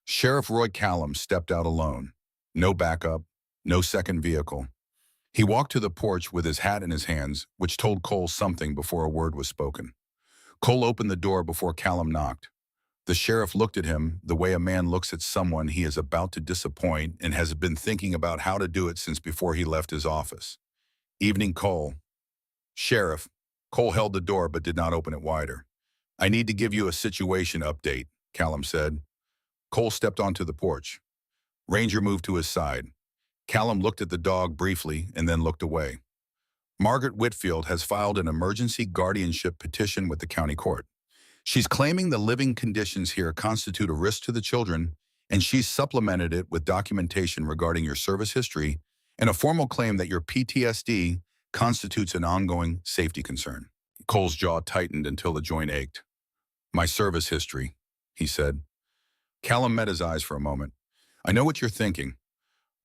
Sheriff Roy Callum stepped out alone. No backup, no second vehicle. He walked to the porch with his hat in his hands, which told Cole something before a word was spoken. Cole opened the door before Callum knocked. The sheriff looked at him the way a man looks at someone he is about to disappoint and has been thinking about how to do it since before he left his office. "Evening, Cole." "Sheriff." Cole held the door but did not open it wider. "I need to give you a situation update," Callum said. Cole stepped onto the porch. Ranger moved to his side. Callum looked at the dog briefly and then looked away. "Margaret Whitfield has filed an emergency guardianship petition with the county court. She's claiming the living conditions here constitute a risk to the children, and she's supplemented it with documentation regarding your service history and a formal claim that your PTSD constitutes an ongoing safety concern." Cole's jaw tightened until the joint ached. "My service history," he said. Callum met his eyes for a moment. "I know what you're thinking.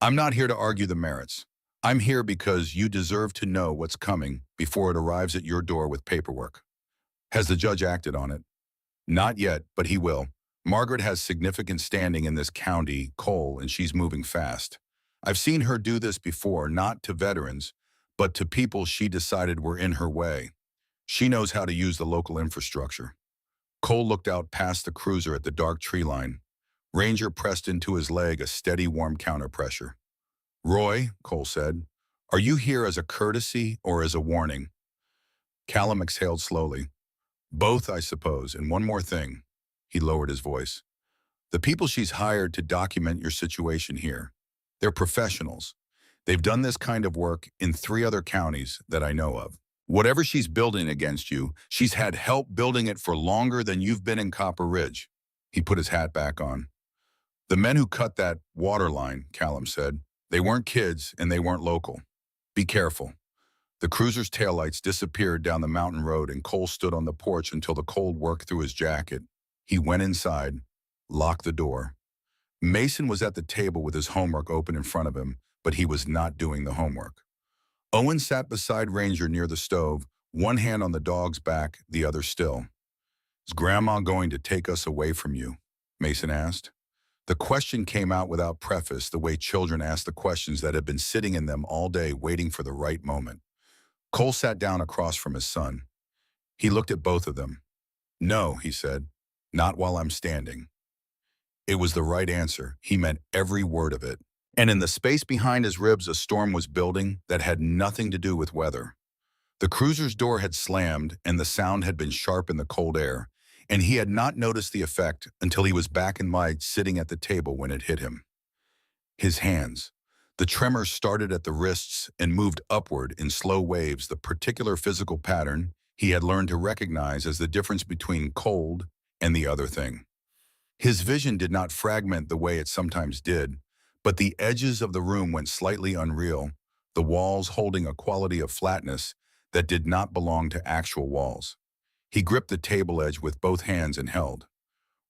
I'm not here to argue the merits. I'm here because you deserve to know what's coming before it arrives at your door with paperwork. Has the judge acted on it?" "Not yet, but he will. Margaret has significant standing in this county, Cole, and she's moving fast. I've seen her do this before, not to veterans, but to people she decided were in her way. She knows how to use the local infrastructure." Cole looked out past the cruiser at the dark tree line. Ranger pressed into his leg a steady, warm counterpressure. "Roy," Cole said, "are you here as a courtesy or as a warning?" Callum exhaled slowly. "Both, I suppose, and one more thing." He lowered his voice. "The people she's hired to document your situation here, they're professionals. They've done this kind of work in 3 other counties that I know of. Whatever she's building against you, she's had help building it for longer than you've been in Copper Ridge." He put his hat back on. "The men who cut that water line," Callum said, "they weren't kids and they weren't local. Be careful." The cruiser's taillights disappeared down the mountain road and Cole stood on the porch until the cold worked through his jacket. He went inside, locked the door. Mason was at the table with his homework open in front of him, but he was not doing the homework. Owen sat beside Ranger near the stove, one hand on the dog's back, the other still. "Is Grandma going to take us away from you?" Mason asked. The question came out without preface, the way children ask the questions that had been sitting in them all day waiting for the right moment. Cole sat down across from his son. He looked at both of them. "No," he said, "not while I'm standing." It was the right answer. He meant every word of it. And in the space behind his ribs, a storm was building that had nothing to do with weather. The cruiser's door had slammed, and the sound had been sharp in the cold air, and he had not noticed the effect until he was back in light sitting at the table when it hit him. His hands. The tremor started at the wrists and moved upward in slow waves, the particular physical pattern he had learned to recognize as the difference between cold and the other thing. His vision did not fragment the way it sometimes did, but the edges of the room went slightly unreal, the walls holding a quality of flatness that did not belong to actual walls. He gripped the table edge with both hands and held.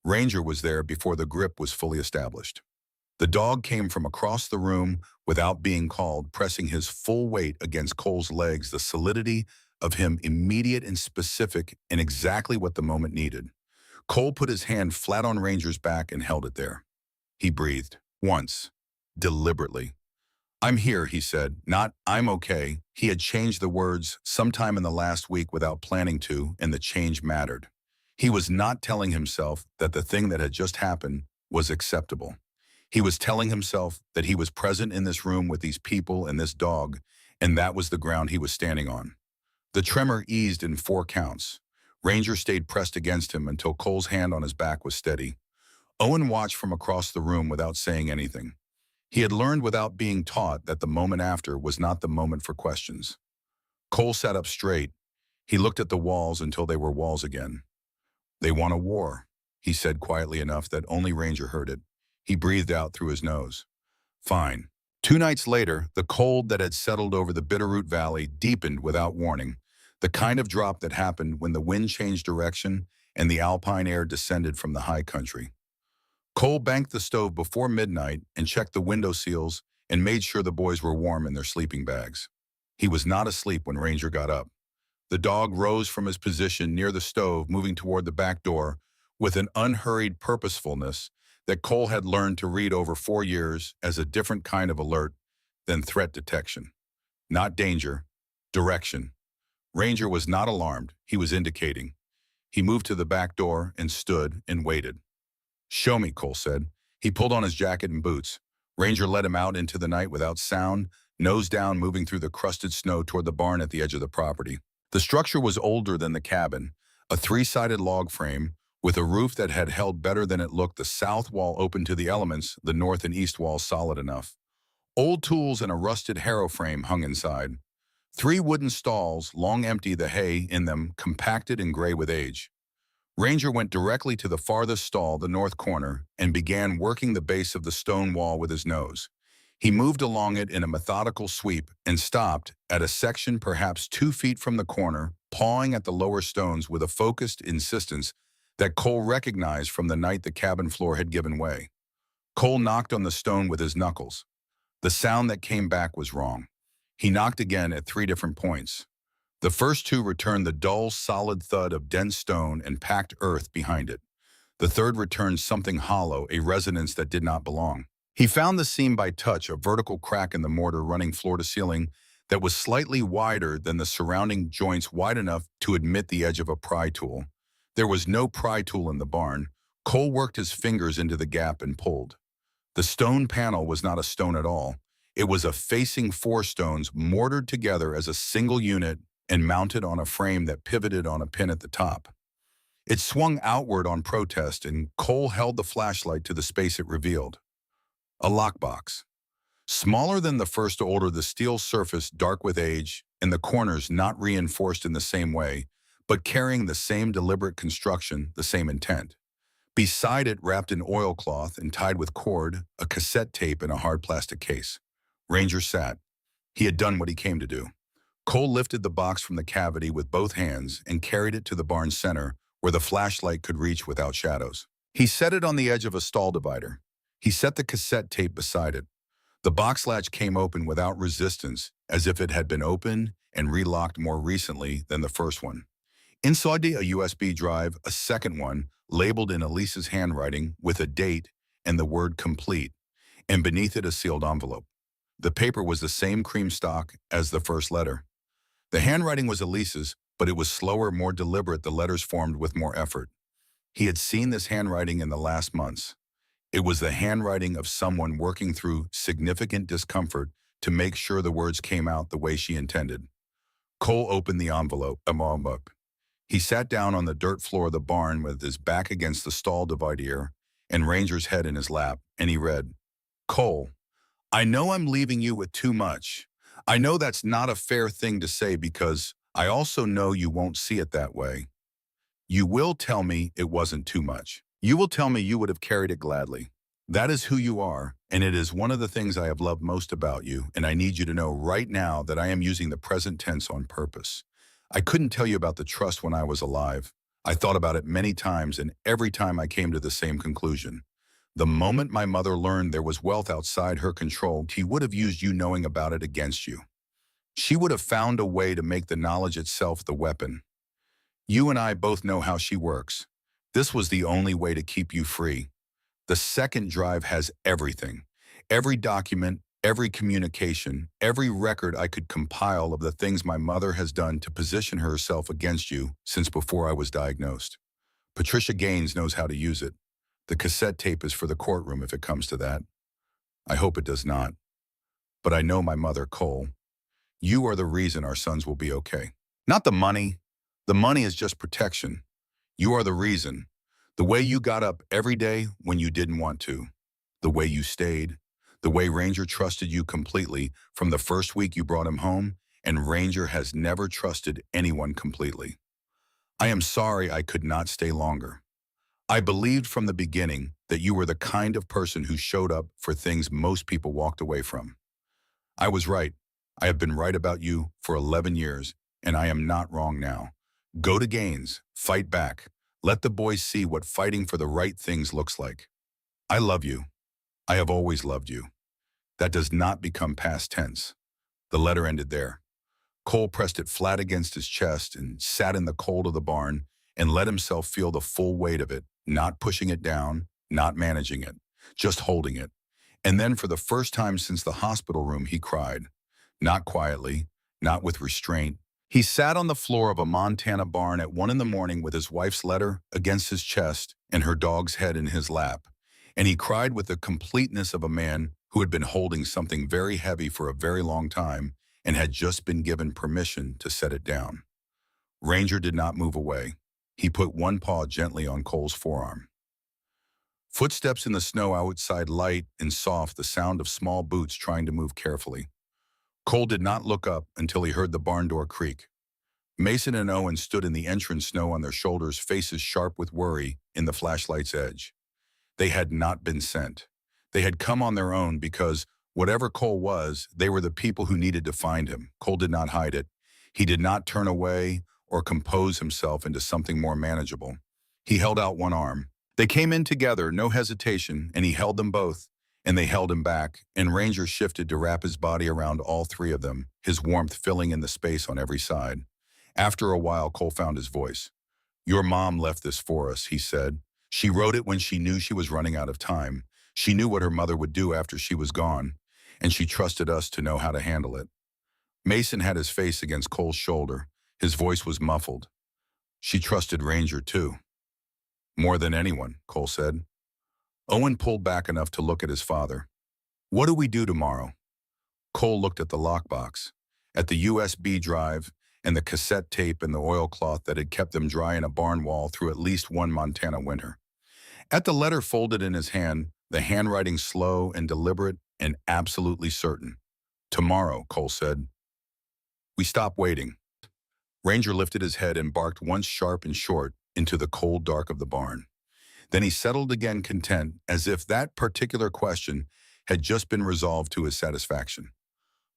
Ranger was there before the grip was fully established. The dog came from across the room without being called, pressing his full weight against Cole's legs, the solidity of him immediate and specific and exactly what the moment needed. Cole put his hand flat on Ranger's back and held it there. He breathed, once, deliberately. "I'm here," he said, not "I'm okay." He had changed the words sometime in the last week without planning to, and the change mattered. He was not telling himself that the thing that had just happened was acceptable. He was telling himself that he was present in this room with these people and this dog, and that was the ground he was standing on. The tremor eased in 4 counts. Ranger stayed pressed against him until Cole's hand on his back was steady. Owen watched from across the room without saying anything. He had learned without being taught that the moment after was not the moment for questions. Cole sat up straight. He looked at the walls until they were walls again. "They want a war," he said quietly enough that only Ranger heard it. He breathed out through his nose. "Fine." 2 nights later, the cold that had settled over the Bitterroot Valley deepened without warning, the kind of drop that happened when the wind changed direction and the alpine air descended from the high country. Cole banked the stove before midnight and checked the window seals and made sure the boys were warm in their sleeping bags. He was not asleep when Ranger got up. The dog rose from his position near the stove, moving toward the back door with an unhurried purposefulness that Cole had learned to read over 4 years as a different kind of alert than threat detection. Not danger, direction. Ranger was not alarmed, he was indicating. He moved to the back door and stood and waited. "Show me," Cole said. He pulled on his jacket and boots. Ranger led him out into the night without sound, nose down, moving through the crusted snow toward the barn at the edge of the property. The structure was older than the cabin, a 3-sided log frame with a roof that had held better than it looked, the south wall open to the elements, the north and east walls solid enough. Old tools and a rusted harrow frame hung inside. 3 wooden stalls, long empty, the hay in them compacted and gray with age. Ranger went directly to the farthest stall, the north corner, and began working the base of the stone wall with his nose. He moved along it in a methodical sweep and stopped at a section perhaps 2 feet from the corner, pawing at the lower stones with a focused insistence that Cole recognized from the night the cabin floor had given way. Cole knocked on the stone with his knuckles. The sound that came back was wrong. He knocked again at 3 different points. The first 2 returned the dull, solid thud of dense stone and packed earth behind it. The third returned something hollow, a resonance that did not belong. He found the seam by touch, a vertical crack in the mortar running floor to ceiling that was slightly wider than the surrounding joints, wide enough to admit the edge of a pry tool. There was no pry tool in the barn. Cole worked his fingers into the gap and pulled. The stone panel was not a stone at all. It was a facing 4 stones mortared together as a single unit and mounted on a frame that pivoted on a pin at the top. It swung outward on protest, and Cole held the flashlight to the space it revealed. A lockbox. Smaller than the first order, the steel surface dark with age, and the corners not reinforced in the same way, but carrying the same deliberate construction, the same intent. Beside it, wrapped in oilcloth and tied with cord, a cassette tape in a hard plastic case. Ranger sat. He had done what he came to do. Cole lifted the box from the cavity with both hands and carried it to the barn's center, where the flashlight could reach without shadows. He set it on the edge of a stall divider. He set the cassette tape beside it. The box latch came open without resistance, as if it had been opened and relocked more recently than the first one. Inside a USB drive, a second one, labeled in Elise's handwriting with a date and the word complete, and beneath it a sealed envelope. The paper was the same cream stock as the first letter. The handwriting was Elise's, but it was slower, more deliberate, the letters formed with more effort. He had seen this handwriting in the last months. It was the handwriting of someone working through significant discomfort to make sure the words came out the way she intended. Cole opened the envelope. He sat down on the dirt floor of the barn with his back against the stall divider and Ranger's head in his lap, and he read, "Cole, I know I'm leaving you with too much. I know that's not a fair thing to say because I also know you won't see it that way. You will tell me it wasn't too much. You will tell me you would have carried it gladly. That is who you are, and it is one of the things I have loved most about you, and I need you to know right now that I am using the present tense on purpose. I couldn't tell you about the trust when I was alive. I thought about it many times, and every time I came to the same conclusion. The moment my mother learned there was wealth outside her control, she would have used you knowing about it against you. She would have found a way to make the knowledge itself the weapon. You and I both know how she works. This was the only way to keep you free. The second drive has everything. Every document, every communication, every record I could compile of the things my mother has done to position herself against you since before I was diagnosed. Patricia Gaines knows how to use it. The cassette tape is for the courtroom if it comes to that. I hope it does not. But I know my mother, Cole. You are the reason our sons will be okay. Not the money. The money is just protection. You are the reason. The way you got up every day when you didn't want to. The way you stayed. The way Ranger trusted you completely from the first week you brought him home, and Ranger has never trusted anyone completely. I am sorry I could not stay longer. I believed from the beginning that you were the kind of person who showed up for things most people walked away from. I was right. I have been right about you for 11 years, and I am not wrong now. Go to Gaines, fight back. Let the boys see what fighting for the right things looks like. I love you. I have always loved you. That does not become past tense. The letter ended there. Cole pressed it flat against his chest and sat in the cold of the barn and let himself feel the full weight of it, not pushing it down, not managing it, just holding it. And then for the first time since the hospital room, he cried. Not quietly, not with restraint. He sat on the floor of a Montana barn at 1 in the morning with his wife's letter against his chest and her dog's head in his lap. And he cried with the completeness of a man who had been holding something very heavy for a very long time and had just been given permission to set it down. Ranger did not move away. He put one paw gently on Cole's forearm. Footsteps in the snow outside, light and soft, the sound of small boots trying to move carefully. Cole did not look up until he heard the barn door creak. Mason and Owen stood in the entrance snow on their shoulders, faces sharp with worry in the flashlight's edge. They had not been sent. They had come on their own because, whatever Cole was, they were the people who needed to find him. Cole did not hide it. He did not turn away or compose himself into something more manageable. He held out one arm. They came in together, no hesitation, and he held them both, and they held him back, and Ranger shifted to wrap his body around all three of them, his warmth filling in the space on every side. After a while, Cole found his voice. "Your mom left this for us," he said. "She wrote it when she knew she was running out of time. She knew what her mother would do after she was gone, and she trusted us to know how to handle it." Mason had his face against Cole's shoulder. His voice was muffled. "She trusted Ranger, too." "More than anyone," Cole said. Owen pulled back enough to look at his father. "What do we do tomorrow?" Cole looked at the lockbox, at the USB drive, and the cassette tape and the oilcloth that had kept them dry in a barn wall through at least one Montana winter. At the letter folded in his hand, the handwriting slow and deliberate and absolutely certain. "Tomorrow," Cole said. We stopped waiting. Ranger lifted his head and barked once sharp and short into the cold dark of the barn. Then he settled again content, as if that particular question had just been resolved to his satisfaction.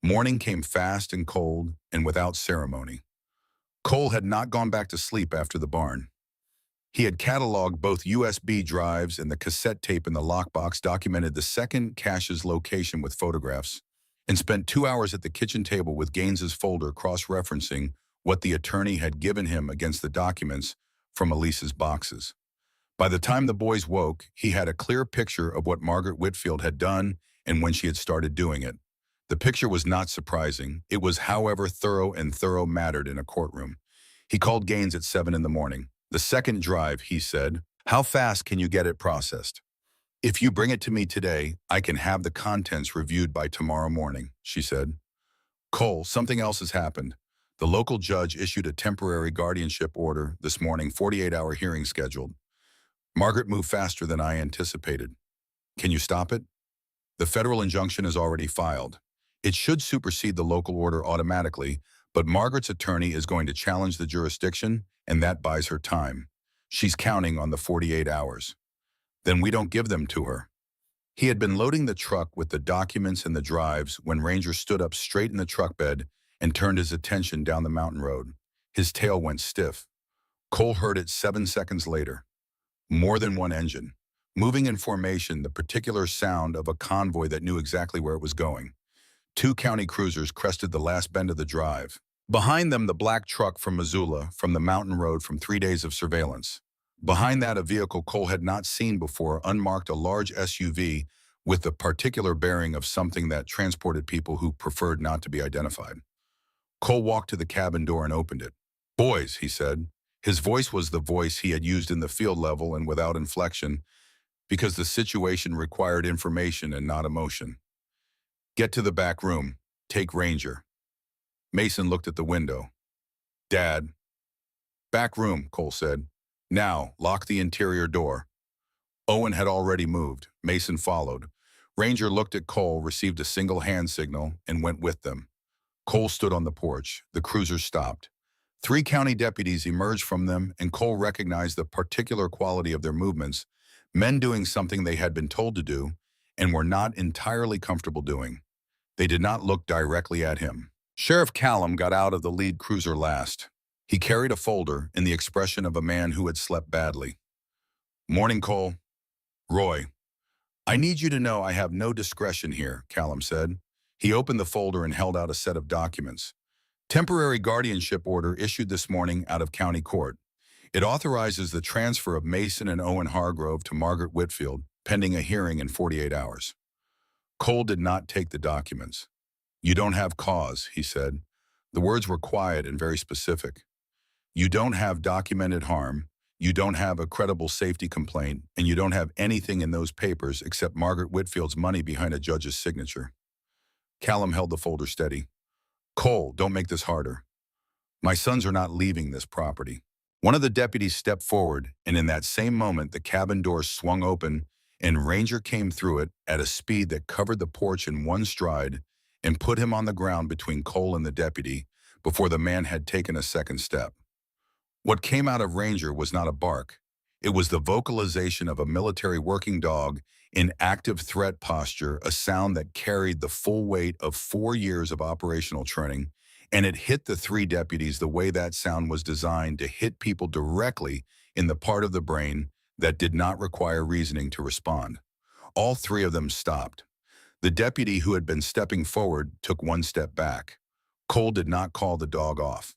Morning came fast and cold and without ceremony. Cole had not gone back to sleep after the barn. He had cataloged both USB drives, and the cassette tape in the lockbox documented the second cache's location with photographs, and spent 2 hours at the kitchen table with Gaines's folder cross-referencing what the attorney had given him against the documents from Elise's boxes. By the time the boys woke, he had a clear picture of what Margaret Whitfield had done and when she had started doing it. The picture was not surprising. It was however thorough, and thorough mattered in a courtroom. He called Gaines at 7 in the morning. "The second drive," he said. "How fast can you get it processed?" "If you bring it to me today, I can have the contents reviewed by tomorrow morning," she said. "Cole, something else has happened. The local judge issued a temporary guardianship order this morning, 48-hour hearing scheduled. Margaret moved faster than I anticipated. Can you stop it?" The federal injunction is already filed. It should supersede the local order automatically, but Margaret's attorney is going to challenge the jurisdiction, and that buys her time. She's counting on the 48 hours. Then we don't give them to her. He had been loading the truck with the documents and the drives when Ranger stood up straight in the truck bed and turned his attention down the mountain road. His tail went stiff. Cole heard it 7 seconds later. More than one engine. Moving in formation, the particular sound of a convoy that knew exactly where it was going. Two county cruisers crested the last bend of the drive. Behind them, the black truck from Missoula, from the mountain road from 3 days of surveillance. Behind that, a vehicle Cole had not seen before, unmarked, a large SUV with the particular bearing of something that transported people who preferred not to be identified. Cole walked to the cabin door and opened it. "Boys," he said. His voice was the voice he had used in the field level and without inflection, because the situation required information and not emotion. "Get to the back room. Take Ranger." Mason looked at the window. "Dad." "Back room," Cole said. "Now, lock the interior door." Owen had already moved. Mason followed. Ranger looked at Cole, received a single hand signal, and went with them. Cole stood on the porch. The cruiser stopped. 3 county deputies emerged from them, and Cole recognized the particular quality of their movements, men doing something they had been told to do and were not entirely comfortable doing. They did not look directly at him. Sheriff Callum got out of the lead cruiser last. He carried a folder in the expression of a man who had slept badly. "Morning, Cole." "Roy." "I need you to know I have no discretion here," Callum said. He opened the folder and held out a set of documents. "Temporary guardianship order issued this morning out of county court. It authorizes the transfer of Mason and Owen Hargrove to Margaret Whitfield, pending a hearing in 48 hours. Cole did not take the documents. "You don't have cause," he said. The words were quiet and very specific. "You don't have documented harm, you don't have a credible safety complaint, and you don't have anything in those papers except Margaret Whitfield's money behind a judge's signature." Callum held the folder steady. "Cole, don't make this harder. My sons are not leaving this property." One of the deputies stepped forward, and in that same moment, the cabin door swung open, and Ranger came through it at a speed that covered the porch in one stride and put him on the ground between Cole and the deputy before the man had taken a second step. What came out of Ranger was not a bark. It was the vocalization of a military working dog in active threat posture, a sound that carried the full weight of 4 years of operational training, and it hit the 3 deputies the way that sound was designed to hit people directly in the part of the brain that did not require reasoning to respond. All 3 of them stopped. The deputy who had been stepping forward took 1 step back. Cole did not call the dog off.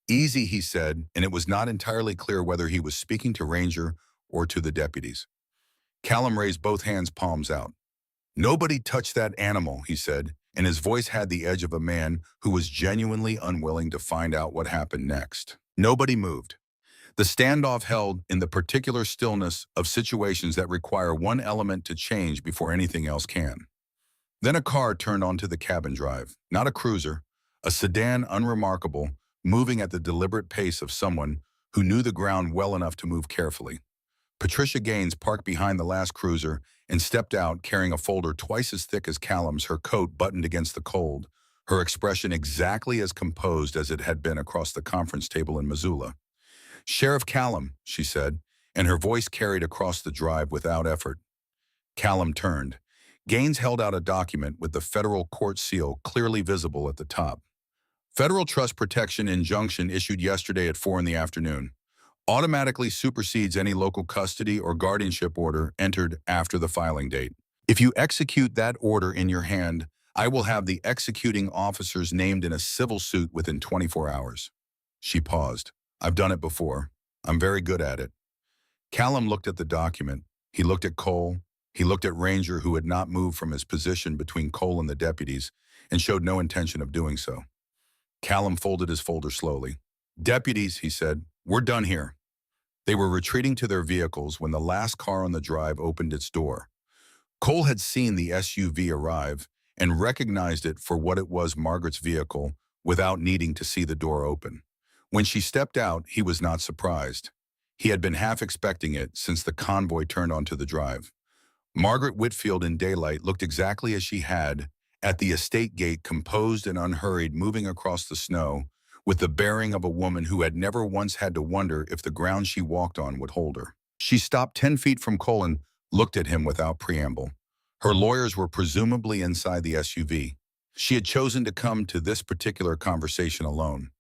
"Easy," he said, and it was not entirely clear whether he was speaking to Ranger or to the deputies. Callum raised both hands, palms out. "Nobody touch that animal," he said, and his voice had the edge of a man who was genuinely unwilling to find out what happened next. Nobody moved. The standoff held in the particular stillness of situations that require one element to change before anything else can. Then a car turned onto the cabin drive, not a cruiser, a sedan unremarkable, moving at the deliberate pace of someone who knew the ground well enough to move carefully. Patricia Gaines parked behind the last cruiser and stepped out carrying a folder twice as thick as Callum's, her coat buttoned against the cold, her expression exactly as composed as it had been across the conference table in Missoula. "Sheriff Callum," she said, and her voice carried across the drive without effort. Callum turned. Gaines held out a document with the federal court seal clearly visible at the top. "Federal Trust Protection Injunction issued yesterday at 4 in the afternoon. Automatically supersedes any local custody or guardianship order entered after the filing date. If you execute that order in your hand, I will have the executing officers named in a civil suit within 24 hours. She paused. "I've done it before. I'm very good at it." Callum looked at the document. He looked at Cole. He looked at Ranger, who had not moved from his position between Cole and the deputies, and showed no intention of doing so. Callum folded his folder slowly. "Deputies," he said, "we're done here." They were retreating to their vehicles when the last car on the drive opened its door. Cole had seen the SUV arrive and recognized it for what it was, Margaret's vehicle, without needing to see the door open. When she stepped out, he was not surprised. He had been half expecting it since the convoy turned onto the drive. Margaret Whitfield in daylight looked exactly as she had at the estate gate, composed and unhurried, moving across the snow, with the bearing of a woman who had never once had to wonder if the ground she walked on would hold her. She stopped 10 feet from Cole and looked at him without preamble. Her lawyers were presumably inside the SUV. She had chosen to come to this particular conversation alone.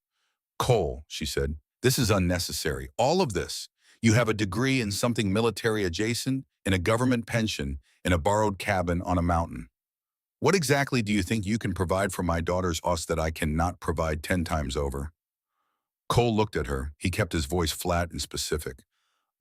"Cole," she said, "this is unnecessary. All of this. You have a degree in something military adjacent, in a government pension, in a borrowed cabin on a mountain. What exactly do you think you can provide for my daughter's us that I cannot provide 10 times over?" Cole looked at her. He kept his voice flat and specific.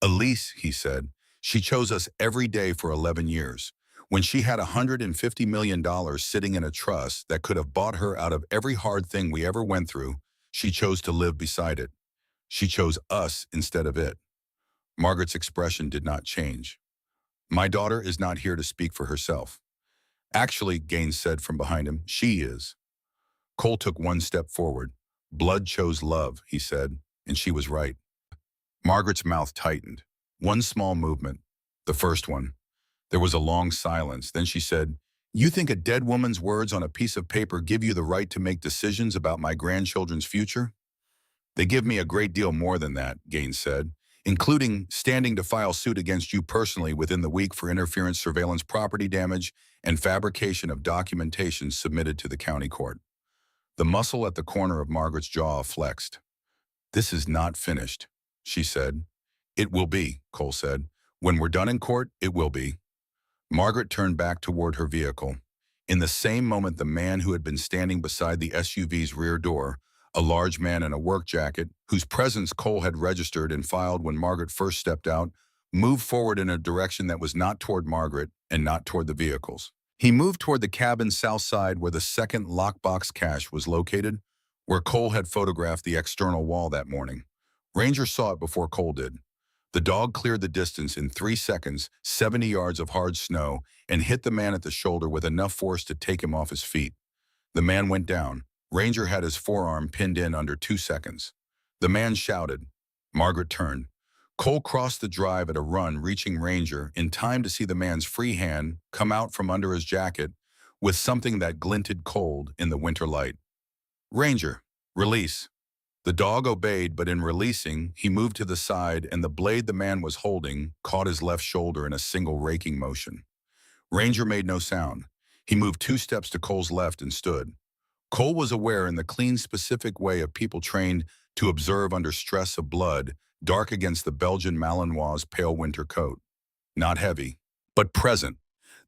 "Elise," he said, "she chose us every day for 11 years. When she had $150 million sitting in a trust that could have bought her out of every hard thing we ever went through, she chose to live beside it. She chose us instead of it." Margaret's expression did not change. "My daughter is not here to speak for herself." "Actually," Gaines said from behind him, "she is." Cole took one step forward. "Blood chose love," he said, "and she was right." Margaret's mouth tightened. One small movement. The first one. There was a long silence. Then she said, "You think a dead woman's words on a piece of paper give you the right to make decisions about my grandchildren's future?" "They give me a great deal more than that," Gaines said, "including standing to file suit against you personally within the week for interference, surveillance, property damage, and fabrication of documentation submitted to the county court." The muscle at the corner of Margaret's jaw flexed. "This is not finished," she said. "It will be," Cole said. "When we're done in court, it will be." Margaret turned back toward her vehicle. In the same moment, the man who had been standing beside the SUV's rear door, a large man in a work jacket, whose presence Cole had registered and filed when Margaret first stepped out, moved forward in a direction that was not toward Margaret and not toward the vehicles. He moved toward the cabin's south side where the second lockbox cache was located, where Cole had photographed the external wall that morning. Ranger saw it before Cole did. The dog cleared the distance in 3 seconds, 70 yards of hard snow, and hit the man at the shoulder with enough force to take him off his feet. The man went down. Ranger had his forearm pinned in under 2 seconds. The man shouted. Margaret turned. Cole crossed the drive at a run, reaching Ranger in time to see the man's free hand come out from under his jacket with something that glinted cold in the winter light. "Ranger, release." The dog obeyed, but in releasing, he moved to the side and the blade the man was holding caught his left shoulder in a single raking motion. Ranger made no sound. He moved 2 steps to Cole's left and stood. Cole was aware in the clean, specific way of people trained to observe under stress of blood, dark against the Belgian Malinois' pale winter coat. Not heavy, but present.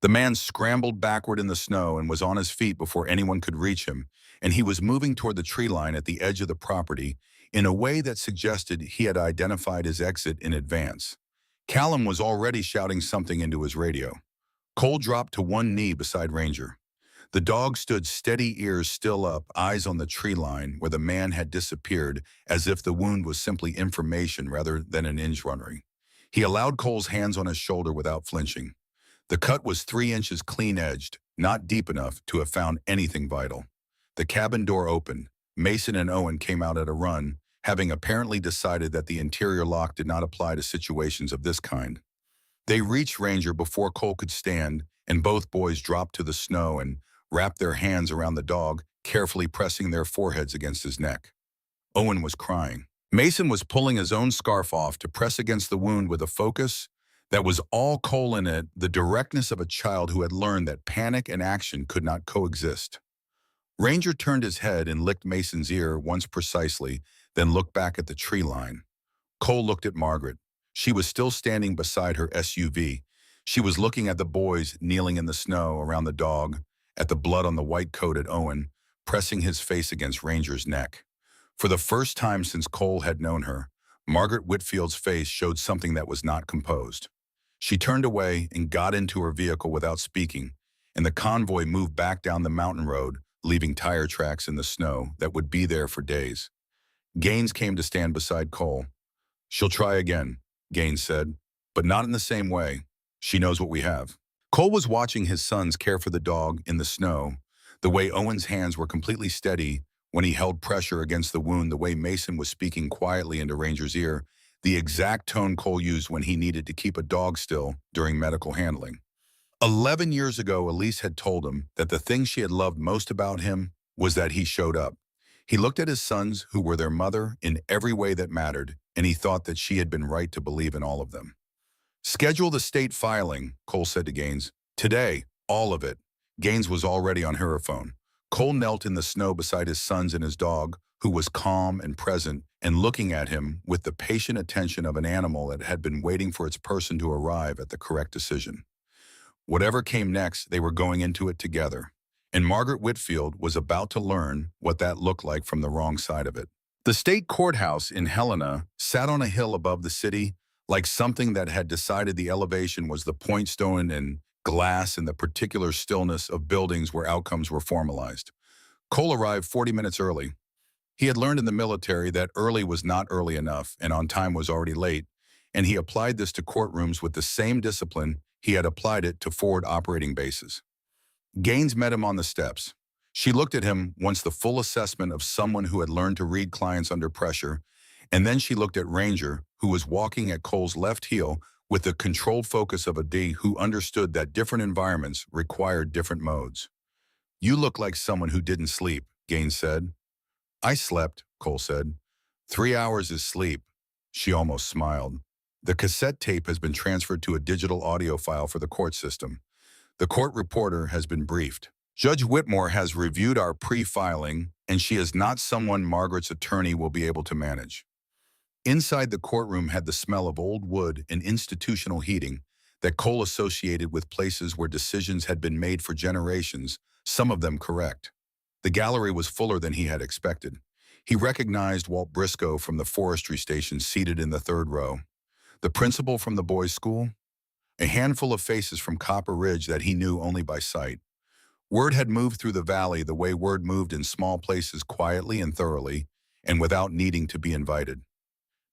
The man scrambled backward in the snow and was on his feet before anyone could reach him, and he was moving toward the tree line at the edge of the property in a way that suggested he had identified his exit in advance. Callum was already shouting something into his radio. Cole dropped to one knee beside Ranger. The dog stood steady, ears still up, eyes on the tree line where the man had disappeared, as if the wound was simply information rather than an injury. He allowed Cole's hands on his shoulder without flinching. The cut was 3 inches clean-edged, not deep enough to have found anything vital. The cabin door opened. Mason and Owen came out at a run, having apparently decided that the interior lock did not apply to situations of this kind. They reached Ranger before Cole could stand, and both boys dropped to the snow and wrapped their hands around the dog, carefully pressing their foreheads against his neck. Owen was crying. Mason was pulling his own scarf off to press against the wound with a focus that was all Cole in it, the directness of a child who had learned that panic and action could not coexist. Ranger turned his head and licked Mason's ear once precisely, then looked back at the tree line. Cole looked at Margaret. She was still standing beside her SUV. She was looking at the boys kneeling in the snow around the dog, at the blood on the white coat at Owen, pressing his face against Ranger's neck. For the first time since Cole had known her, Margaret Whitfield's face showed something that was not composed. She turned away and got into her vehicle without speaking, and the convoy moved back down the mountain road, leaving tire tracks in the snow that would be there for days. Gaines came to stand beside Cole. "She'll try again," Gaines said, "but not in the same way. She knows what we have." Cole was watching his sons care for the dog in the snow, the way Owen's hands were completely steady when he held pressure against the wound, the way Mason was speaking quietly into Ranger's ear, the exact tone Cole used when he needed to keep a dog still during medical handling. 11 years ago, Elise had told him that the thing she had loved most about him was that he showed up. He looked at his sons, who were their mother, in every way that mattered, and he thought that she had been right to believe in all of them. Schedule the state filing, Cole said to Gaines. Today, all of it. Gaines was already on her phone. Cole knelt in the snow beside his sons and his dog, who was calm and present and looking at him with the patient attention of an animal that had been waiting for its person to arrive at the correct decision. Whatever came next, they were going into it together. And Margaret Whitfield was about to learn what that looked like from the wrong side of it. The state courthouse in Helena sat on a hill above the city, like something that had decided the elevation was the point stone and glass in the particular stillness of buildings where outcomes were formalized. Cole arrived 40 minutes early. He had learned in the military that early was not early enough and on time was already late, and he applied this to courtrooms with the same discipline he had applied it to forward operating bases. Gaines met him on the steps. She looked at him once, the full assessment of someone who had learned to read clients under pressure, and then she looked at Ranger, who was walking at Cole's left heel with the controlled focus of a D who understood that different environments required different modes. You look like someone who didn't sleep, Gaines said. I slept, Cole said. 3 hours is sleep. She almost smiled. The cassette tape has been transferred to a digital audio file for the court system. The court reporter has been briefed. Judge Whitmore has reviewed our pre-filing, and she is not someone Margaret's attorney will be able to manage. Inside the courtroom had the smell of old wood and institutional heating that Cole associated with places where decisions had been made for generations, some of them correct. The gallery was fuller than he had expected. He recognized Walt Briscoe from the forestry station seated in the third row, the principal from the boys' school, a handful of faces from Copper Ridge that he knew only by sight. Word had moved through the valley the way word moved in small places, quietly and thoroughly, and without needing to be invited.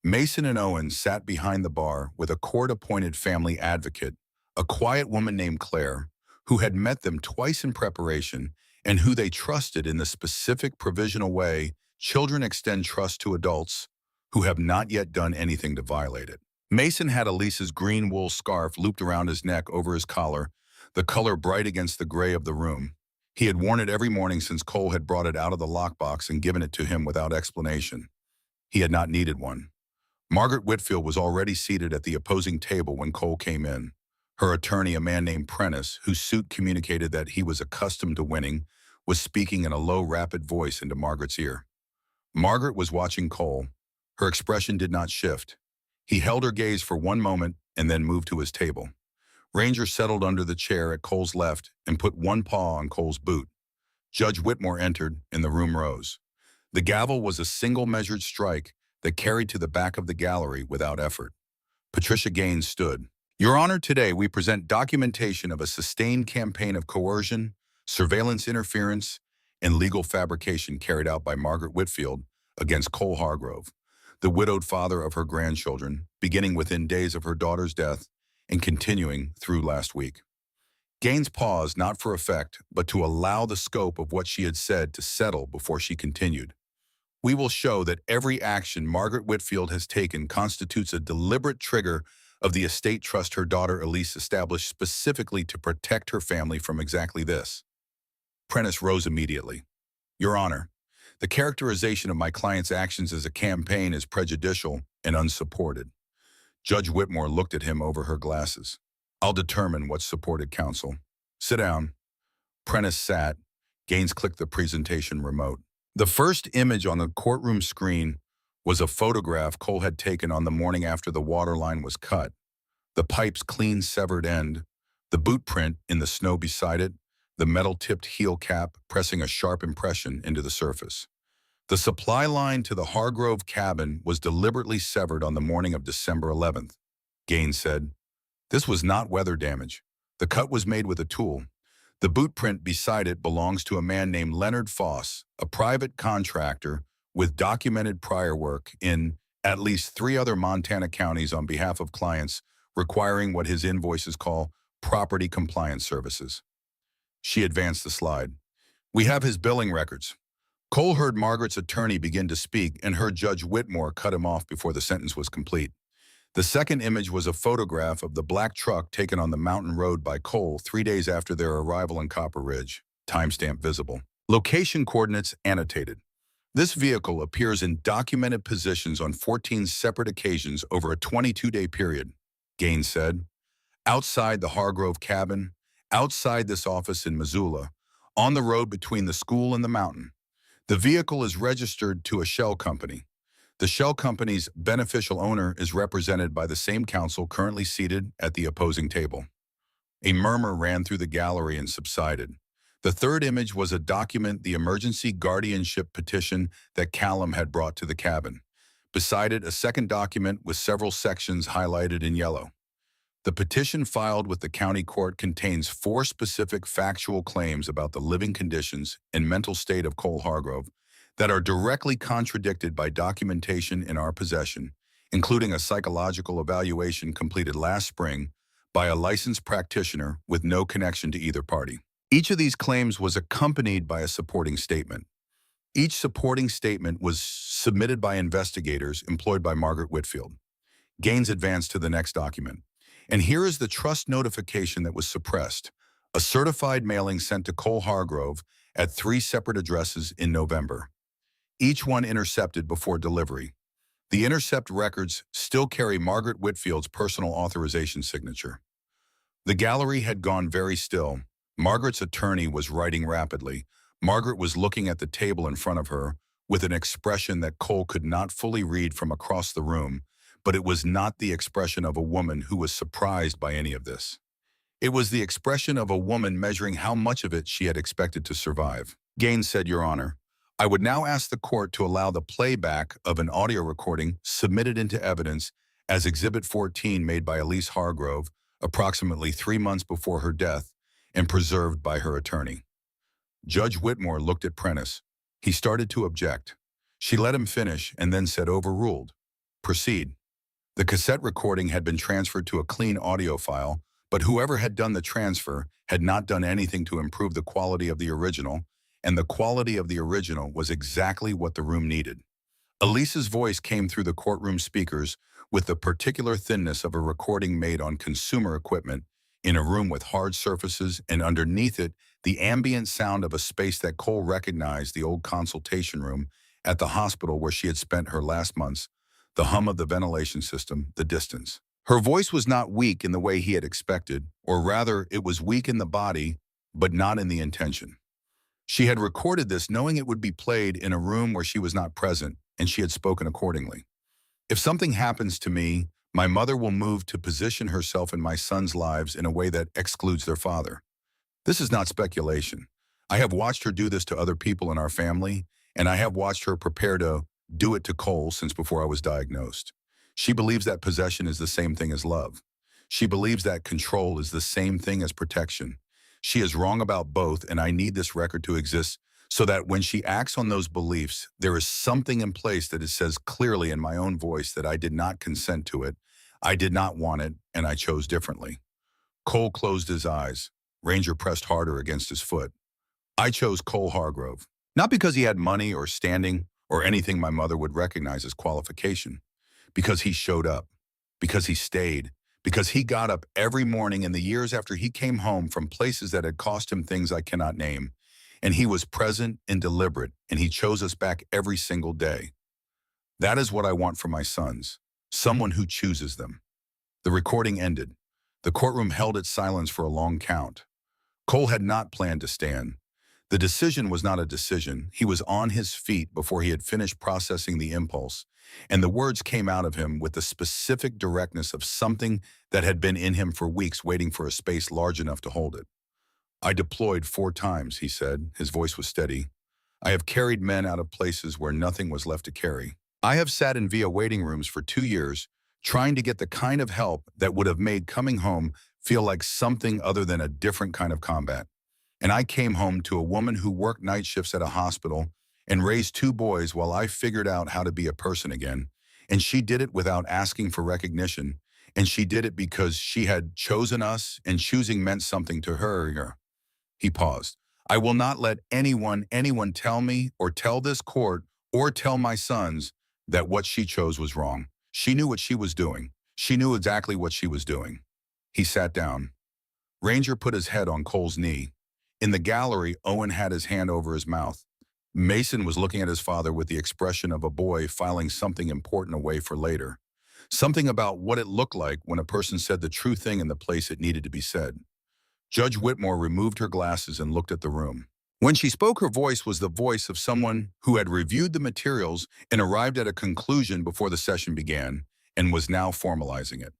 Mason and Owen sat behind the bar with a court-appointed family advocate, a quiet woman named Claire, who had met them twice in preparation and who they trusted in the specific provisional way children extend trust to adults who have not yet done anything to violate it. Mason had Elise's green wool scarf looped around his neck over his collar, the color bright against the gray of the room. He had worn it every morning since Cole had brought it out of the lockbox and given it to him without explanation. He had not needed one. Margaret Whitfield was already seated at the opposing table when Cole came in. Her attorney, a man named Prentice, whose suit communicated that he was accustomed to winning, was speaking in a low, rapid voice into Margaret's ear. Margaret was watching Cole. Her expression did not shift. He held her gaze for one moment and then moved to his table. Ranger settled under the chair at Cole's left and put one paw on Cole's boot. Judge Whitmore entered, and the room rose. The gavel was a single measured strike that carried to the back of the gallery without effort. Patricia Gaines stood. Your Honor, today we present documentation of a sustained campaign of coercion, surveillance interference, and legal fabrication carried out by Margaret Whitfield against Cole Hargrove, the widowed father of her grandchildren, beginning within days of her daughter's death and continuing through last week. Gaines paused, not for effect, but to allow the scope of what she had said to settle before she continued. We will show that every action Margaret Whitfield has taken constitutes a deliberate trigger of the estate trust her daughter Elise established specifically to protect her family from exactly this. Prentice rose immediately. Your Honor, the characterization of my client's actions as a campaign is prejudicial and unsupported. Judge Whitmore looked at him over her glasses. I'll determine what's supported, counsel. Sit down. Prentice sat. Gaines clicked the presentation remote. The first image on the courtroom screen was a photograph Cole had taken on the morning after the water line was cut. The pipe's clean severed end, the boot print in the snow beside it, the metal-tipped heel cap pressing a sharp impression into the surface. The supply line to the Hargrove cabin was deliberately severed on the morning of December 11th. Gaines said, this was not weather damage. The cut was made with a tool. The boot print beside it belongs to a man named Leonard Foss, a private contractor with documented prior work in at least 3 other Montana counties on behalf of clients requiring what his invoices call property compliance services. She advanced the slide. We have his billing records. Cole heard Margaret's attorney begin to speak and heard Judge Whitmore cut him off before the sentence was complete. The second image was a photograph of the black truck taken on the mountain road by Cole 3 days after their arrival in Copper Ridge. Timestamp visible. Location coordinates annotated. This vehicle appears in documented positions on 14 separate occasions over a 22-day period, Gaines said. Outside the Hargrove cabin, outside this office in Missoula, on the road between the school and the mountain. The vehicle is registered to a shell company. The shell company's beneficial owner is represented by the same counsel currently seated at the opposing table. A murmur ran through the gallery and subsided. The third image was a document, the emergency guardianship petition that Callum had brought to the cabin. Beside it, a second document with several sections highlighted in yellow. The petition filed with the county court contains 4 specific factual claims about the living conditions and mental state of Cole Hargrove that are directly contradicted by documentation in our possession, including a psychological evaluation completed last spring by a licensed practitioner with no connection to either party. Each of these claims was accompanied by a supporting statement. Each supporting statement was submitted by investigators employed by Margaret Whitfield. Gaines advanced to the next document. And here is the trust notification that was suppressed, a certified mailing sent to Cole Hargrove at 3 separate addresses in November, each one intercepted before delivery. The intercept records still carry Margaret Whitfield's personal authorization signature. The gallery had gone very still. Margaret's attorney was writing rapidly. Margaret was looking at the table in front of her with an expression that Cole could not fully read from across the room, but it was not the expression of a woman who was surprised by any of this. It was the expression of a woman measuring how much of it she had expected to survive. Gaines said, "Your Honor, I would now ask the court to allow the playback of an audio recording submitted into evidence as Exhibit 14 made by Elise Hargrove approximately 3 months before her death and preserved by her attorney." Judge Whitmore looked at Prentice. He started to object. She let him finish and then said, "Overruled. Proceed." The cassette recording had been transferred to a clean audio file, but whoever had done the transfer had not done anything to improve the quality of the original, and the quality of the original was exactly what the room needed. Elise's voice came through the courtroom speakers with the particular thinness of a recording made on consumer equipment in a room with hard surfaces, and underneath it, the ambient sound of a space that Cole recognized, the old consultation room at the hospital where she had spent her last months, the hum of the ventilation system, the distance. Her voice was not weak in the way he had expected, or rather, it was weak in the body, but not in the intention. She had recorded this knowing it would be played in a room where she was not present, and she had spoken accordingly. "If something happens to me, my mother will move to position herself in my sons' lives in a way that excludes their father. This is not speculation. I have watched her do this to other people in our family, and I have watched her prepare to do it to Cole since before I was diagnosed. She believes that possession is the same thing as love. She believes that control is the same thing as protection. She is wrong about both, and I need this record to exist so that when she acts on those beliefs, there is something in place that it says clearly in my own voice that I did not consent to it, I did not want it, and I chose differently." Cole closed his eyes. Ranger pressed harder against his foot. "I chose Cole Hargrove, not because he had money or standing or anything my mother would recognize as qualification, because he showed up, because he stayed, because he got up every morning in the years after he came home from places that had cost him things I cannot name, and he was present and deliberate, and he chose us back every single day. That is what I want for my sons, someone who chooses them." The recording ended. The courtroom held its silence for a long count. Cole had not planned to stand. The decision was not a decision. He was on his feet before he had finished processing the impulse, and the words came out of him with the specific directness of something that had been in him for weeks waiting for a space large enough to hold it. "I deployed 4 times, he said. His voice was steady. "I have carried men out of places where nothing was left to carry. I have sat in VA waiting rooms for 2 years, trying to get the kind of help that would have made coming home feel like something other than a different kind of combat. And I came home to a woman who worked night shifts at a hospital and raised 2 boys while I figured out how to be a person again. And she did it without asking for recognition. And she did it because she had chosen us, and choosing meant something to her." He paused. "I will not let anyone tell me or tell this court or tell my sons that what she chose was wrong. She knew what she was doing. She knew exactly what she was doing. He sat down. Ranger put his head on Cole's knee. In the gallery, Owen had his hand over his mouth. Mason was looking at his father with the expression of a boy filing something important away for later. Something about what it looked like when a person said the true thing in the place it needed to be said. Judge Whitmore removed her glasses and looked at the room. When she spoke, her voice was the voice of someone who had reviewed the materials and arrived at a conclusion before the session began and was now formalizing it.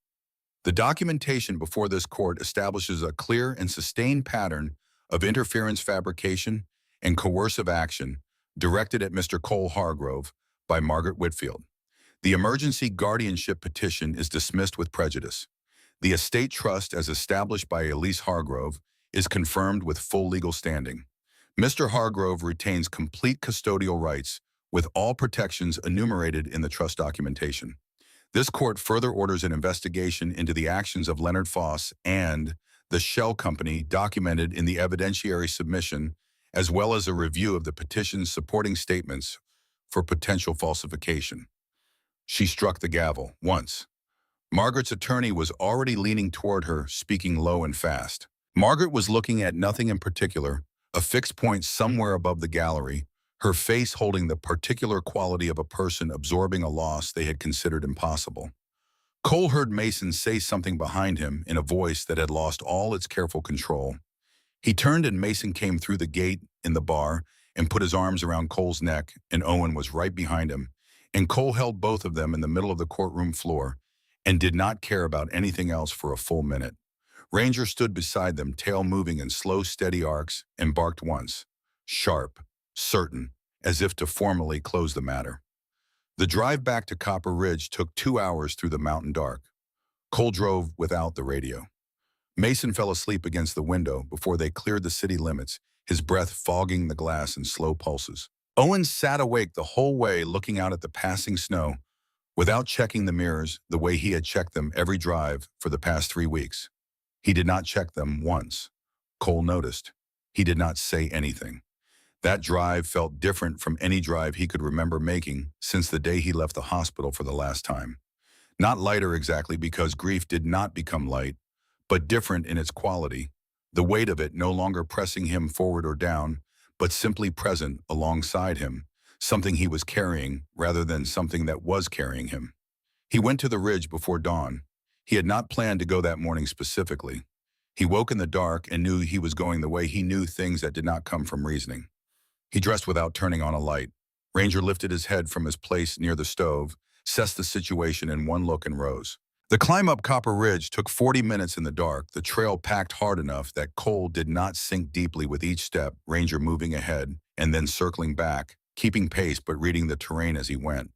The documentation before this court establishes a clear and sustained pattern of interference fabrication and coercive action directed at Mr. Cole Hargrove by Margaret Whitfield. The emergency guardianship petition is dismissed with prejudice. The estate trust as established by Elise Hargrove is confirmed with full legal standing. Mr. Hargrove retains complete custodial rights with all protections enumerated in the trust documentation. This court further orders an investigation into the actions of Leonard Foss and the Shell Company documented in the evidentiary submission, as well as a review of the petition's supporting statements for potential falsification. She struck the gavel once. Margaret's attorney was already leaning toward her, speaking low and fast. Margaret was looking at nothing in particular, a fixed point somewhere above the gallery, her face holding the particular quality of a person absorbing a loss they had considered impossible. Cole heard Mason say something behind him in a voice that had lost all its careful control. He turned and Mason came through the gate in the bar and put his arms around Cole's neck, and Owen was right behind him, and Cole held both of them in the middle of the courtroom floor and did not care about anything else for a full minute. Ranger stood beside them, tail moving in slow, steady arcs, and barked once, sharp, certain, as if to formally close the matter. The drive back to Copper Ridge took 2 hours through the mountain dark. Cole drove without the radio. Mason fell asleep against the window before they cleared the city limits, his breath fogging the glass in slow pulses. Owen sat awake the whole way looking out at the passing snow, without checking the mirrors the way he had checked them every drive for the past 3 weeks. He did not check them once. Cole noticed. He did not say anything. That drive felt different from any drive he could remember making since the day he left the hospital for the last time. Not lighter exactly, because grief did not become light, but different in its quality, the weight of it no longer pressing him forward or down, but simply present alongside him, something he was carrying rather than something that was carrying him. He went to the ridge before dawn. He had not planned to go that morning specifically. He woke in the dark and knew he was going the way he knew things that did not come from reasoning. He dressed without turning on a light. Ranger lifted his head from his place near the stove, assessed the situation in one look, and rose. The climb up Copper Ridge took 40 minutes in the dark, the trail packed hard enough that Cole did not sink deeply with each step, Ranger moving ahead and then circling back, keeping pace but reading the terrain as he went.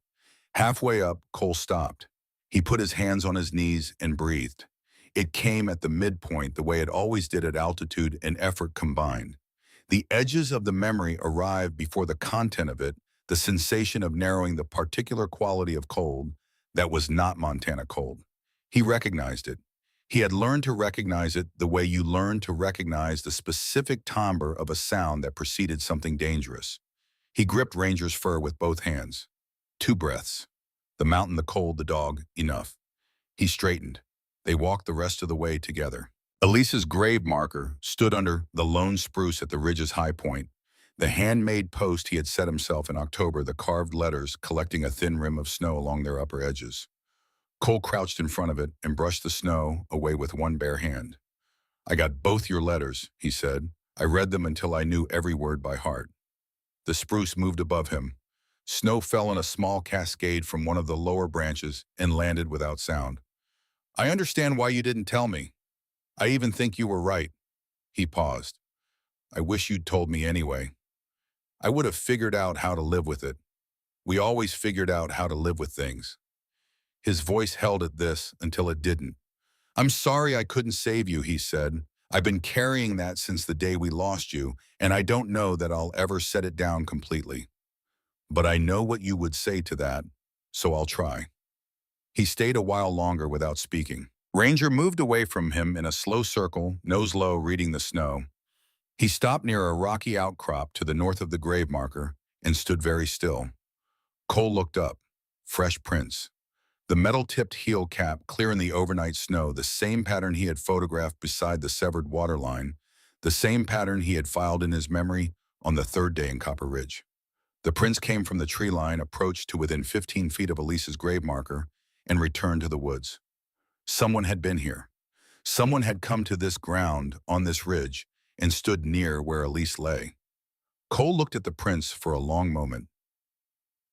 Halfway up, Cole stopped. He put his hands on his knees and breathed. It came at the midpoint the way it always did at altitude and effort combined. The edges of the memory arrived before the content of it, the sensation of narrowing the particular quality of cold that was not Montana cold. He recognized it. He had learned to recognize it the way you learn to recognize the specific timbre of a sound that preceded something dangerous. He gripped Ranger's fur with both hands. 2 breaths. The mountain, the cold, the dog, enough. He straightened. They walked the rest of the way together. Elise's grave marker stood under the lone spruce at the ridge's high point. The handmade post he had set himself in October, the carved letters collecting a thin rim of snow along their upper edges. Cole crouched in front of it and brushed the snow away with one bare hand. "I got both your letters," he said. "I read them until I knew every word by heart." The spruce moved above him. Snow fell in a small cascade from one of the lower branches and landed without sound. "I understand why you didn't tell me. I even think you were right." He paused. "I wish you'd told me anyway. I would have figured out how to live with it. We always figured out how to live with things." His voice held at this until it didn't. "I'm sorry I couldn't save you," he said. "I've been carrying that since the day we lost you, and I don't know that I'll ever set it down completely. But I know what you would say to that, so I'll try." He stayed a while longer without speaking. Ranger moved away from him in a slow circle, nose low, reading the snow. He stopped near a rocky outcrop to the north of the grave marker and stood very still. Cole looked up. Fresh prints. The metal-tipped heel cap clear in the overnight snow, the same pattern he had photographed beside the severed waterline, the same pattern he had filed in his memory on the third day in Copper Ridge. The prince came from the tree line, approached to within 15 feet of Elise's grave marker, and returned to the woods. Someone had been here. Someone had come to this ground, on this ridge, and stood near where Elise lay. Cole looked at the prince for a long moment.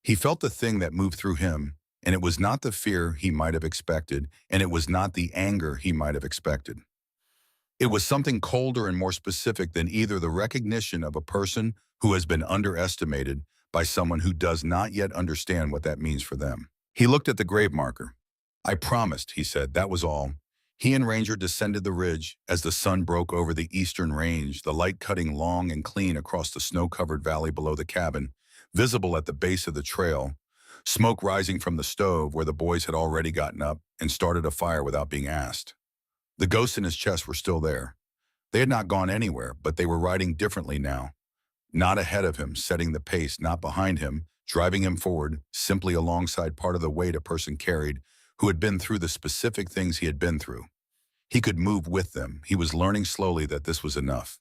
He felt the thing that moved through him, and it was not the fear he might have expected, and it was not the anger he might have expected. It was something colder and more specific than either, the recognition of a person who has been underestimated by someone who does not yet understand what that means for them. He looked at the grave marker. "I promised," he said, "that was all." He and Ranger descended the ridge as the sun broke over the eastern range, the light cutting long and clean across the snow-covered valley below the cabin, visible at the base of the trail, smoke rising from the stove where the boys had already gotten up and started a fire without being asked. The ghosts in his chest were still there. They had not gone anywhere, but they were riding differently now. Not ahead of him, setting the pace, not behind him, driving him forward, simply alongside part of the weight a person carried who had been through the specific things he had been through. He could move with them. He was learning slowly that this was enough.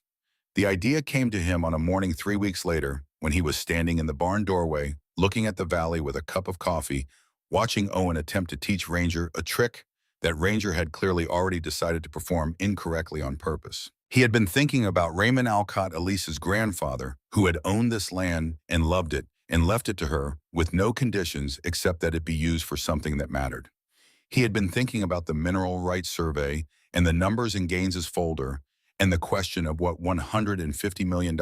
The idea came to him on a morning 3 weeks later when he was standing in the barn doorway, looking at the valley with a cup of coffee, watching Owen attempt to teach Ranger a trick that Ranger had clearly already decided to perform incorrectly on purpose. He had been thinking about Raymond Alcott, Elise's grandfather, who had owned this land and loved it and left it to her with no conditions except that it be used for something that mattered. He had been thinking about the mineral rights survey and the numbers in Gaines's folder and the question of what $150 million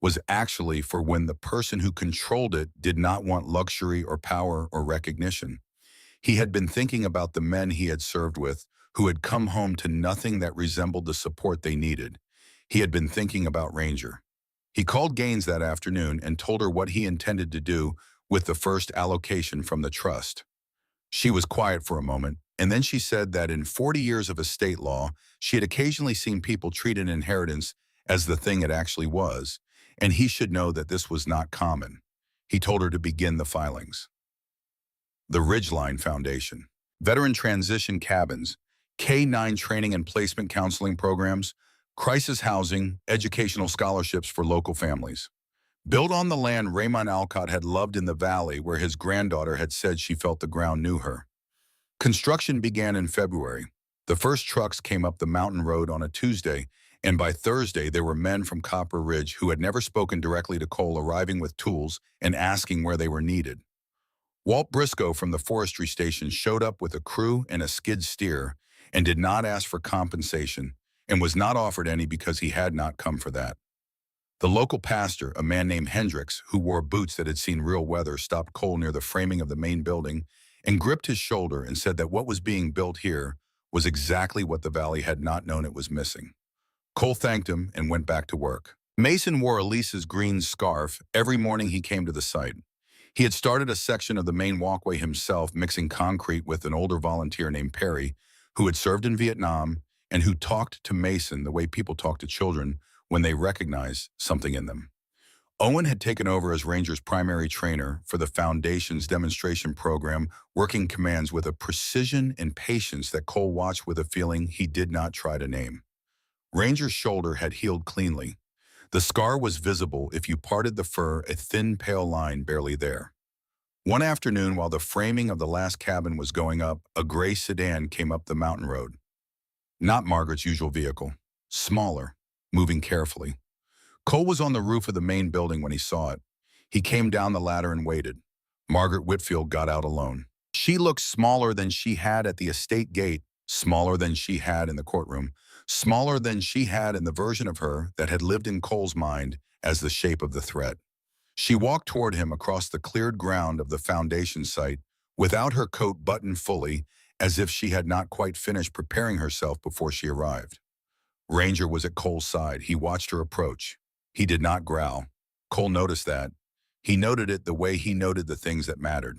was actually for when the person who controlled it did not want luxury or power or recognition. He had been thinking about the men he had served with who had come home to nothing that resembled the support they needed. He had been thinking about Ranger. He called Gaines that afternoon and told her what he intended to do with the first allocation from the trust. She was quiet for a moment, and then she said that in 40 years of estate law, she had occasionally seen people treat an inheritance as the thing it actually was, and he should know that this was not common. He told her to begin the filings. The Ridgeline Foundation. Veteran transition cabins, K-9 training and placement counseling programs, crisis housing, educational scholarships for local families. Built on the land Raymond Alcott had loved in the valley where his granddaughter had said she felt the ground knew her. Construction began in February. The first trucks came up the mountain road on a Tuesday, and by Thursday there were men from Copper Ridge who had never spoken directly to Cole arriving with tools and asking where they were needed. Walt Briscoe from the forestry station showed up with a crew and a skid steer and did not ask for compensation and was not offered any because he had not come for that. The local pastor, a man named Hendricks, who wore boots that had seen real weather, stopped Cole near the framing of the main building and gripped his shoulder and said that what was being built here was exactly what the valley had not known it was missing. Cole thanked him and went back to work. Mason wore Elise's green scarf every morning he came to the site. He had started a section of the main walkway himself, mixing concrete with an older volunteer named Perry, who had served in Vietnam and who talked to Mason the way people talk to children when they recognize something in them. Owen had taken over as Ranger's primary trainer for the Foundation's demonstration program, working commands with a precision and patience that Cole watched with a feeling he did not try to name. Ranger's shoulder had healed cleanly. The scar was visible if you parted the fur, a thin, pale line barely there. One afternoon, while the framing of the last cabin was going up, a gray sedan came up the mountain road. Not Margaret's usual vehicle. Smaller, moving carefully. Cole was on the roof of the main building when he saw it. He came down the ladder and waited. Margaret Whitfield got out alone. She looked smaller than she had at the estate gate, smaller than she had in the courtroom, smaller than she had in the version of her that had lived in Cole's mind as the shape of the threat. She walked toward him across the cleared ground of the foundation site without her coat buttoned fully, as if she had not quite finished preparing herself before she arrived. Ranger was at Cole's side. He watched her approach. He did not growl. Cole noticed that. He noted it the way he noted the things that mattered.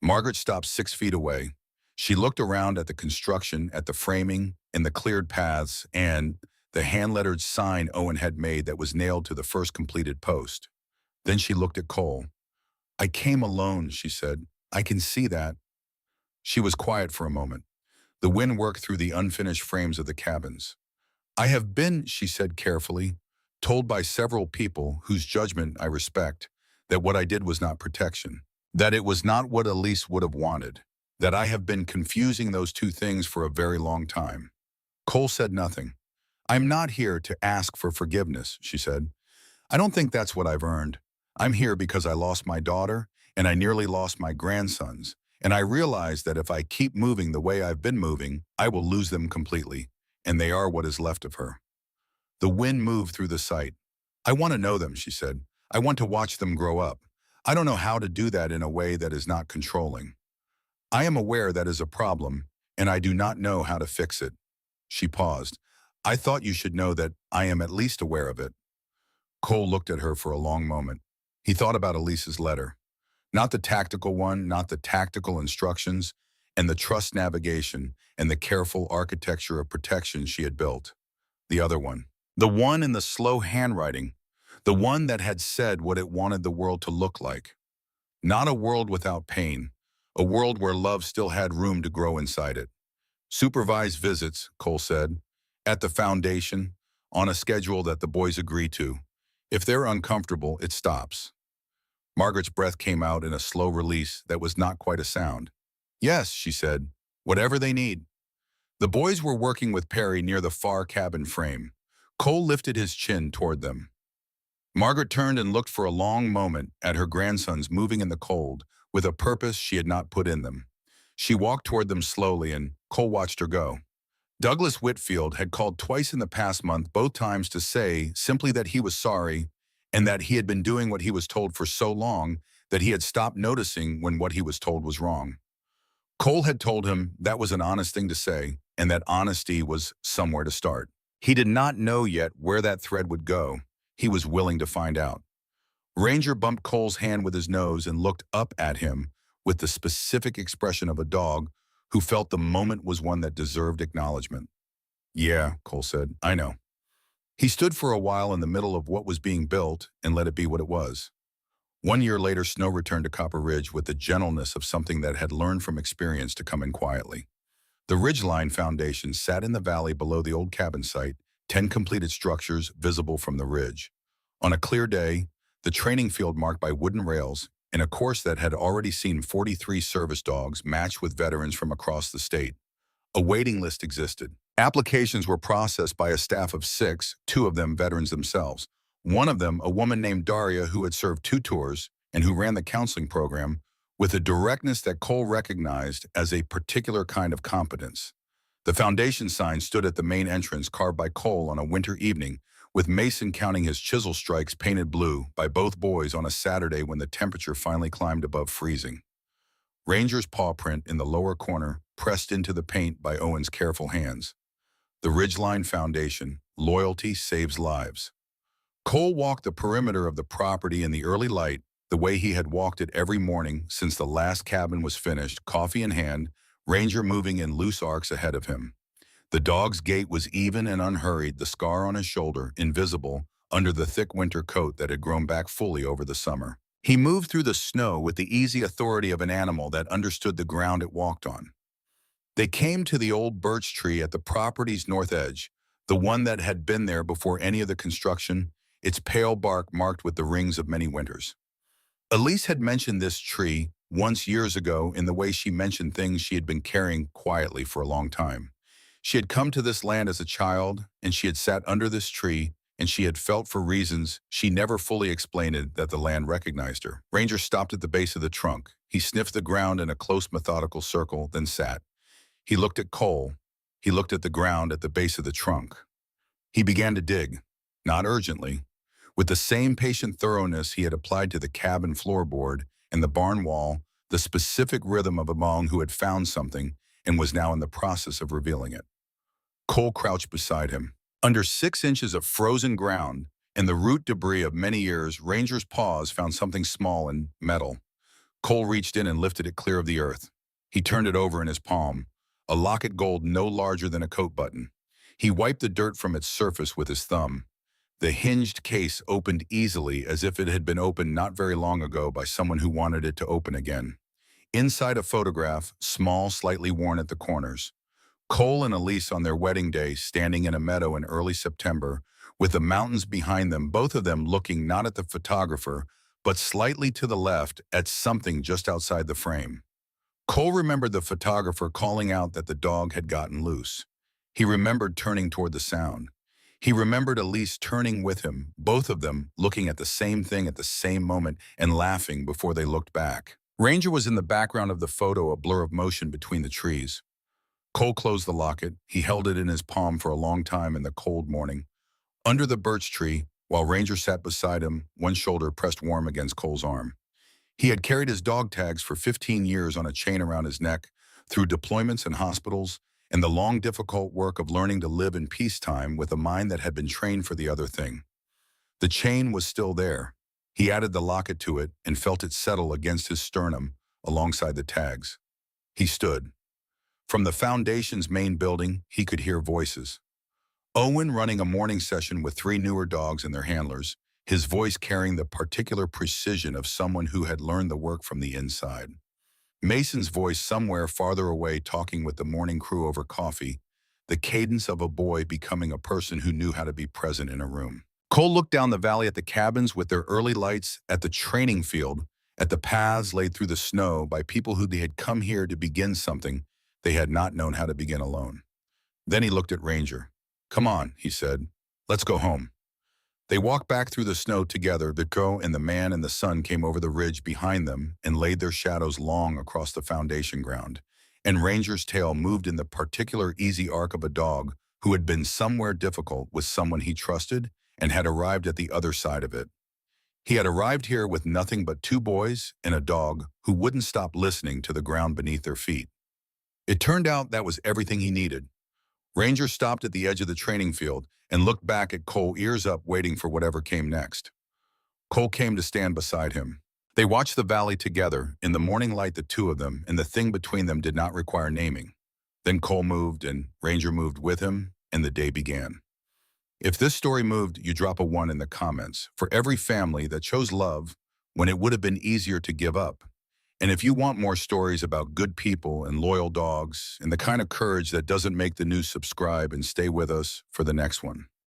Margaret stopped 6 feet away. She looked around at the construction, at the framing, and the cleared paths, and the hand-lettered sign Owen had made that was nailed to the first completed post. Then she looked at Cole. "I came alone," she said. "I can see that." She was quiet for a moment. The wind worked through the unfinished frames of the cabins. I have been, she said carefully, told by several people whose judgment I respect that what I did was not protection, that it was not what Elise would have wanted, that I have been confusing those two things for a very long time. Cole said nothing. I'm not here to ask for forgiveness, she said. I don't think that's what I've earned. I'm here because I lost my daughter and I nearly lost my grandsons, and I realize that if I keep moving the way I've been moving, I will lose them completely, and they are what is left of her. The wind moved through the site. I want to know them, she said. I want to watch them grow up. I don't know how to do that in a way that is not controlling. I am aware that is a problem, and I do not know how to fix it. She paused. I thought you should know that I am at least aware of it. Cole looked at her for a long moment. He thought about Elise's letter. Not the tactical one, not the tactical instructions, and the trust navigation and the careful architecture of protection she had built. The other one. The one in the slow handwriting. The one that had said what it wanted the world to look like. Not a world without pain. A world where love still had room to grow inside it. Supervised visits, Cole said, at the foundation, on a schedule that the boys agree to. If they're uncomfortable, it stops. Margaret's breath came out in a slow release that was not quite a sound. Yes, she said, whatever they need. The boys were working with Perry near the far cabin frame. Cole lifted his chin toward them. Margaret turned and looked for a long moment at her grandsons moving in the cold with a purpose she had not put in them. She walked toward them slowly and Cole watched her go. Douglas Whitfield had called twice in the past month, both times to say simply that he was sorry and that he had been doing what he was told for so long that he had stopped noticing when what he was told was wrong. Cole had told him that was an honest thing to say and that honesty was somewhere to start. He did not know yet where that thread would go. He was willing to find out. Ranger bumped Cole's hand with his nose and looked up at him with the specific expression of a dog who felt the moment was one that deserved acknowledgement. Yeah, Cole said, I know. He stood for a while in the middle of what was being built and let it be what it was. 1 year later, snow returned to Copper Ridge with the gentleness of something that had learned from experience to come in quietly. The Ridgeline Foundation sat in the valley below the old cabin site, 10 completed structures visible from the ridge. On a clear day, the training field marked by wooden rails, and a course that had already seen 43 service dogs matched with veterans from across the state. A waiting list existed. Applications were processed by a staff of 6, 2 of them veterans themselves. One of them, a woman named Daria who had served 2 tours and who ran the counseling program, with a directness that Cole recognized as a particular kind of competence. The foundation sign stood at the main entrance carved by Cole on a winter evening, with Mason counting his chisel strikes painted blue by both boys on a Saturday when the temperature finally climbed above freezing. Ranger's paw print in the lower corner pressed into the paint by Owen's careful hands. The Ridgeline Foundation, loyalty saves lives. Cole walked the perimeter of the property in the early light, the way he had walked it every morning since the last cabin was finished, coffee in hand, Ranger moving in loose arcs ahead of him. The dog's gait was even and unhurried, the scar on his shoulder invisible under the thick winter coat that had grown back fully over the summer. He moved through the snow with the easy authority of an animal that understood the ground it walked on. They came to the old birch tree at the property's north edge, the one that had been there before any of the construction, its pale bark marked with the rings of many winters. Elise had mentioned this tree once years ago in the way she mentioned things she had been carrying quietly for a long time. She had come to this land as a child, and she had sat under this tree, and she had felt for reasons she never fully explained it that the land recognized her. Ranger stopped at the base of the trunk. He sniffed the ground in a close methodical circle, then sat. He looked at Cole. He looked at the ground at the base of the trunk. He began to dig, not urgently, with the same patient thoroughness he had applied to the cabin floorboard and the barn wall, the specific rhythm of a monk who had found something and was now in the process of revealing it. Cole crouched beside him. Under 6 inches of frozen ground and the root debris of many years, Ranger's paws found something small and metal. Cole reached in and lifted it clear of the earth. He turned it over in his palm, a locket gold no larger than a coat button. He wiped the dirt from its surface with his thumb. The hinged case opened easily as if it had been opened not very long ago by someone who wanted it to open again. Inside a photograph, small, slightly worn at the corners. Cole and Elise on their wedding day standing in a meadow in early September, with the mountains behind them, both of them looking not at the photographer, but slightly to the left at something just outside the frame. Cole remembered the photographer calling out that the dog had gotten loose. He remembered turning toward the sound. He remembered Elise turning with him, both of them looking at the same thing at the same moment and laughing before they looked back. Ranger was in the background of the photo, a blur of motion between the trees. Cole closed the locket. He held it in his palm for a long time in the cold morning. Under the birch tree, while Ranger sat beside him, one shoulder pressed warm against Cole's arm. He had carried his dog tags for 15 years on a chain around his neck, through deployments and hospitals, and the long, difficult work of learning to live in peacetime with a mind that had been trained for the other thing. The chain was still there. He added the locket to it and felt it settle against his sternum alongside the tags. He stood. From the Foundation's main building, he could hear voices. Owen running a morning session with 3 newer dogs and their handlers, his voice carrying the particular precision of someone who had learned the work from the inside. Mason's voice somewhere farther away talking with the morning crew over coffee, the cadence of a boy becoming a person who knew how to be present in a room. Cole looked down the valley at the cabins with their early lights, at the training field, at the paths laid through the snow by people who had come here to begin something they had not known how to begin alone. Then he looked at Ranger. "Come on," he said. "Let's go home." They walked back through the snow together. The girl and the man and the sun came over the ridge behind them and laid their shadows long across the Foundation ground. And Ranger's tail moved in the particular easy arc of a dog who had been somewhere difficult with someone he trusted and had arrived at the other side of it. He had arrived here with nothing but 2 boys and a dog who wouldn't stop listening to the ground beneath their feet. It turned out that was everything he needed. Ranger stopped at the edge of the training field and looked back at Cole, ears up, waiting for whatever came next. Cole came to stand beside him. They watched the valley together, in the morning light, the 2 of them, and the thing between them did not require naming. Then Cole moved, and Ranger moved with him, and the day began. If this story moved, you drop a 1 in the comments for every family that chose love when it would have been easier to give up. And if you want more stories about good people and loyal dogs and the kind of courage that doesn't make the news, subscribe and stay with us for the next one.